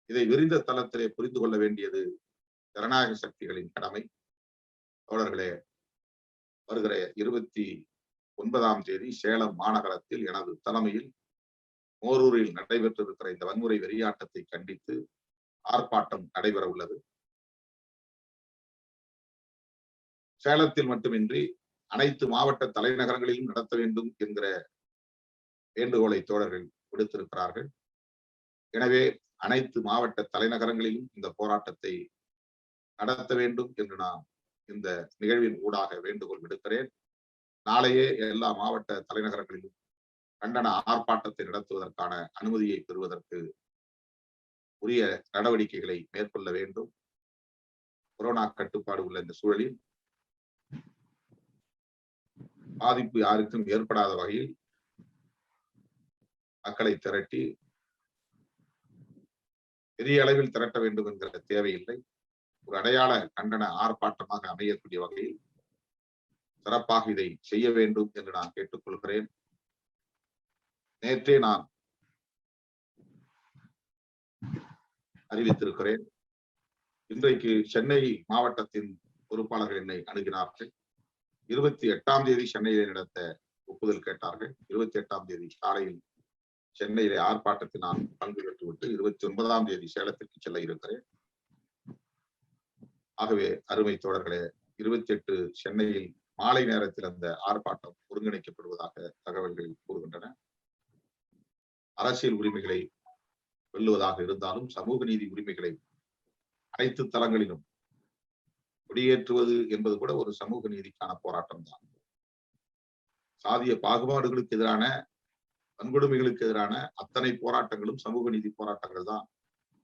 Speaker 1: இதை விரிந்த தளத்திலே புரிந்து கொள்ள வேண்டியது ஜனநாயக சக்திகளின் கடமை. தோழர்களே, வருகிற 29ஆம் தேதி சேலம் மாநகரத்தில் எனது தலைமையில் மோரூரில் நடைபெற்றிருக்கிற இந்த வன்முறை வெறியாட்டத்தை கண்டித்து ஆர்ப்பாட்டம் நடைபெற உள்ளது. சேலத்தில் மட்டுமின்றி அனைத்து மாவட்ட தலைநகரங்களிலும் நடத்த வேண்டும் என்கிற வேண்டுகோளை தோழர்கள் விடுத்திருக்கிறார்கள். எனவே அனைத்து மாவட்ட தலைநகரங்களிலும் இந்த போராட்டத்தை நடத்த வேண்டும் என்று நான் இந்த நிகழ்வின் ஊடாக வேண்டுகோள் விடுக்கிறேன். நாளையே எல்லா மாவட்ட தலைநகரங்களிலும் கண்டன ஆர்ப்பாட்டத்தை நடத்துவதற்கான அனுமதியை பெறுவதற்கு உரிய நடவடிக்கைகளை மேற்கொள்ள வேண்டும். கொரோனா கட்டுப்பாடு உள்ள இந்த சூழலில் பாதிப்பு யாருக்கும் ஏற்படாத வகையில் மக்களை திரட்டி பெரிய அளவில் திரட்ட வேண்டும் என்கிற தேவையில்லை. ஒரு அடையாள கண்டன ஆர்ப்பாட்டமாக அமையக்கூடிய வகையில் சிறப்பாக இதை செய்ய வேண்டும் என்று நான் கேட்டுக்கொள்கிறேன். நேற்றே நான் அறிவித்திருக்கிறேன். இன்றைக்கு சென்னை மாவட்டத்தின் பொறுப்பாளர்கள் என்னை அணுகினார்கள். 28ஆம் தேதி சென்னையிலே நடத்த ஒப்புதல் கேட்டார்கள். 28ஆம் தேதி காலையில் சென்னையிலே ஆர்ப்பாட்டத்தில் நான் பங்கு பெற்றுவிட்டு 29ஆம் தேதி சேலத்திற்கு செல்ல இருக்கிறேன். ஆகவே அருமை தோழர்களே, 28 சென்னையில் மாலை நேரத்தில் அந்த ஆர்ப்பாட்டம் ஒருங்கிணைக்கப்படுவதாக தகவல்கள் கூறுகின்றன. அரசியல் உரிமைகளை வெல்லுவதாக இருந்தாலும் சமூக நீதி உரிமைகளை அனைத்து தளங்களிலும் கொடியேற்றுவது என்பது கூட ஒரு சமூக நீதிக்கான போராட்டம் தான். சாதிய பாகுபாடுகளுக்கு எதிரான, வன்கொடுமைகளுக்கு எதிரான அத்தனை போராட்டங்களும் சமூக நீதி போராட்டங்கள் தான்,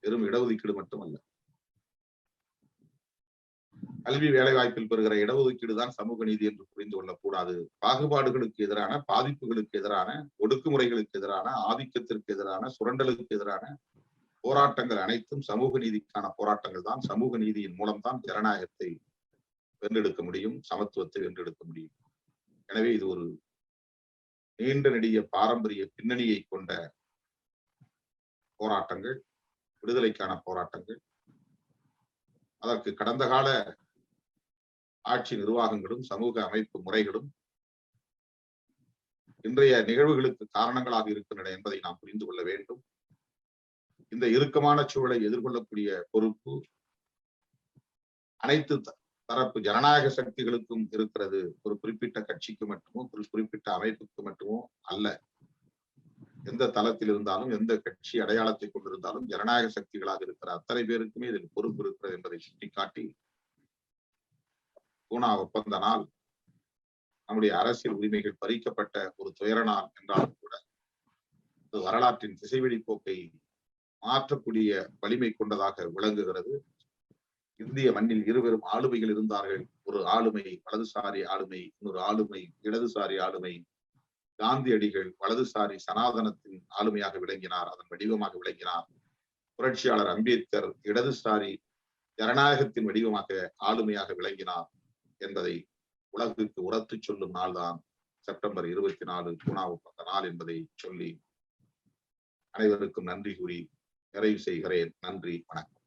Speaker 1: வெறும் இடஒதுக்கீடு மட்டுமல்ல. கல்வி வேலை வாய்ப்பில் பெறுகிற இடஒதுக்கீடு தான் சமூக நீதி என்று புரிந்து கொள்ளக்கூடாது. பாகுபாடுகளுக்கு எதிரான, பாதிப்புகளுக்கு எதிரான, ஒடுக்குமுறைகளுக்கு எதிரான, ஆதிக்கத்திற்கு எதிரான, சுரண்டலுக்கு எதிரான போராட்டங்கள் அனைத்தும் சமூக நீதிக்கான போராட்டங்கள் தான். சமூக நீதியின் மூலம்தான் ஜனநாயகத்தை வென்றெடுக்க முடியும், சமத்துவத்தை வென்றெடுக்க முடியும். எனவே இது ஒரு நீண்ட நெடிய பாரம்பரிய பின்னணியை கொண்ட போராட்டங்கள், விடுதலைக்கான போராட்டங்கள். அதற்கு கடந்த கால ஆட்சி நிர்வாகங்களும் சமூக அமைப்பு முறைகளும் இன்றைய நிகழ்வுகளுக்கு காரணங்களாக இருக்கின்றன என்பதை நாம் புரிந்து கொள்ள வேண்டும். இந்த இறுக்கமான சூழலை எதிர்கொள்ளக்கூடிய பொறுப்பு அனைத்து தரப்பு ஜனநாயக சக்திகளுக்கும் இருக்கிறது. ஒரு குறிப்பிட்ட கட்சிக்கு மட்டுமோ, ஒரு குறிப்பிட்ட அமைப்புக்கு மட்டுமோ அல்ல. எந்த தளத்தில் இருந்தாலும், எந்த கட்சி அடையாளத்தை கொண்டிருந்தாலும் ஜனநாயக சக்திகளாக இருக்கிற அத்தனை பேருக்குமே இதில் பொறுப்பு இருக்கிறது என்பதை சுட்டிக்காட்டி, பூனா ஒப்பந்த நாள் நம்முடைய அரசியல் உரிமைகள் பறிக்கப்பட்ட ஒரு துயர நாள் என்றாலும் கூட வரலாற்றின் திசைவெளி போக்கை மாற்றக்கூடிய வலிமை கொண்டதாக விளங்குகிறது. இந்திய மண்ணில் இருவரும் ஆளுமைகள் இருந்தார்கள். ஒரு ஆளுமை வலதுசாரி ஆளுமை, இன்னொரு ஆளுமை இடதுசாரி ஆளுமை. காந்தியடிகள் வலதுசாரி சனாதனத்தின் ஆளுமையாக விளங்கினார், அதன் வடிவமாக விளங்கினார். புரட்சியாளர் அம்பேத்கர் இடதுசாரி ஜனநாயகத்தின் வடிவமாக ஆளுமையாக விளங்கினார் என்பதை உலகுக்கு உரத்து சொல்லும் நாள்தான் செப்டம்பர் 24 பூனா ஒப்பந்த நாள் என்பதை சொல்லி அனைவருக்கும் நன்றி கூறி நிறைவு செய்கிறேன். நன்றி, வணக்கம்.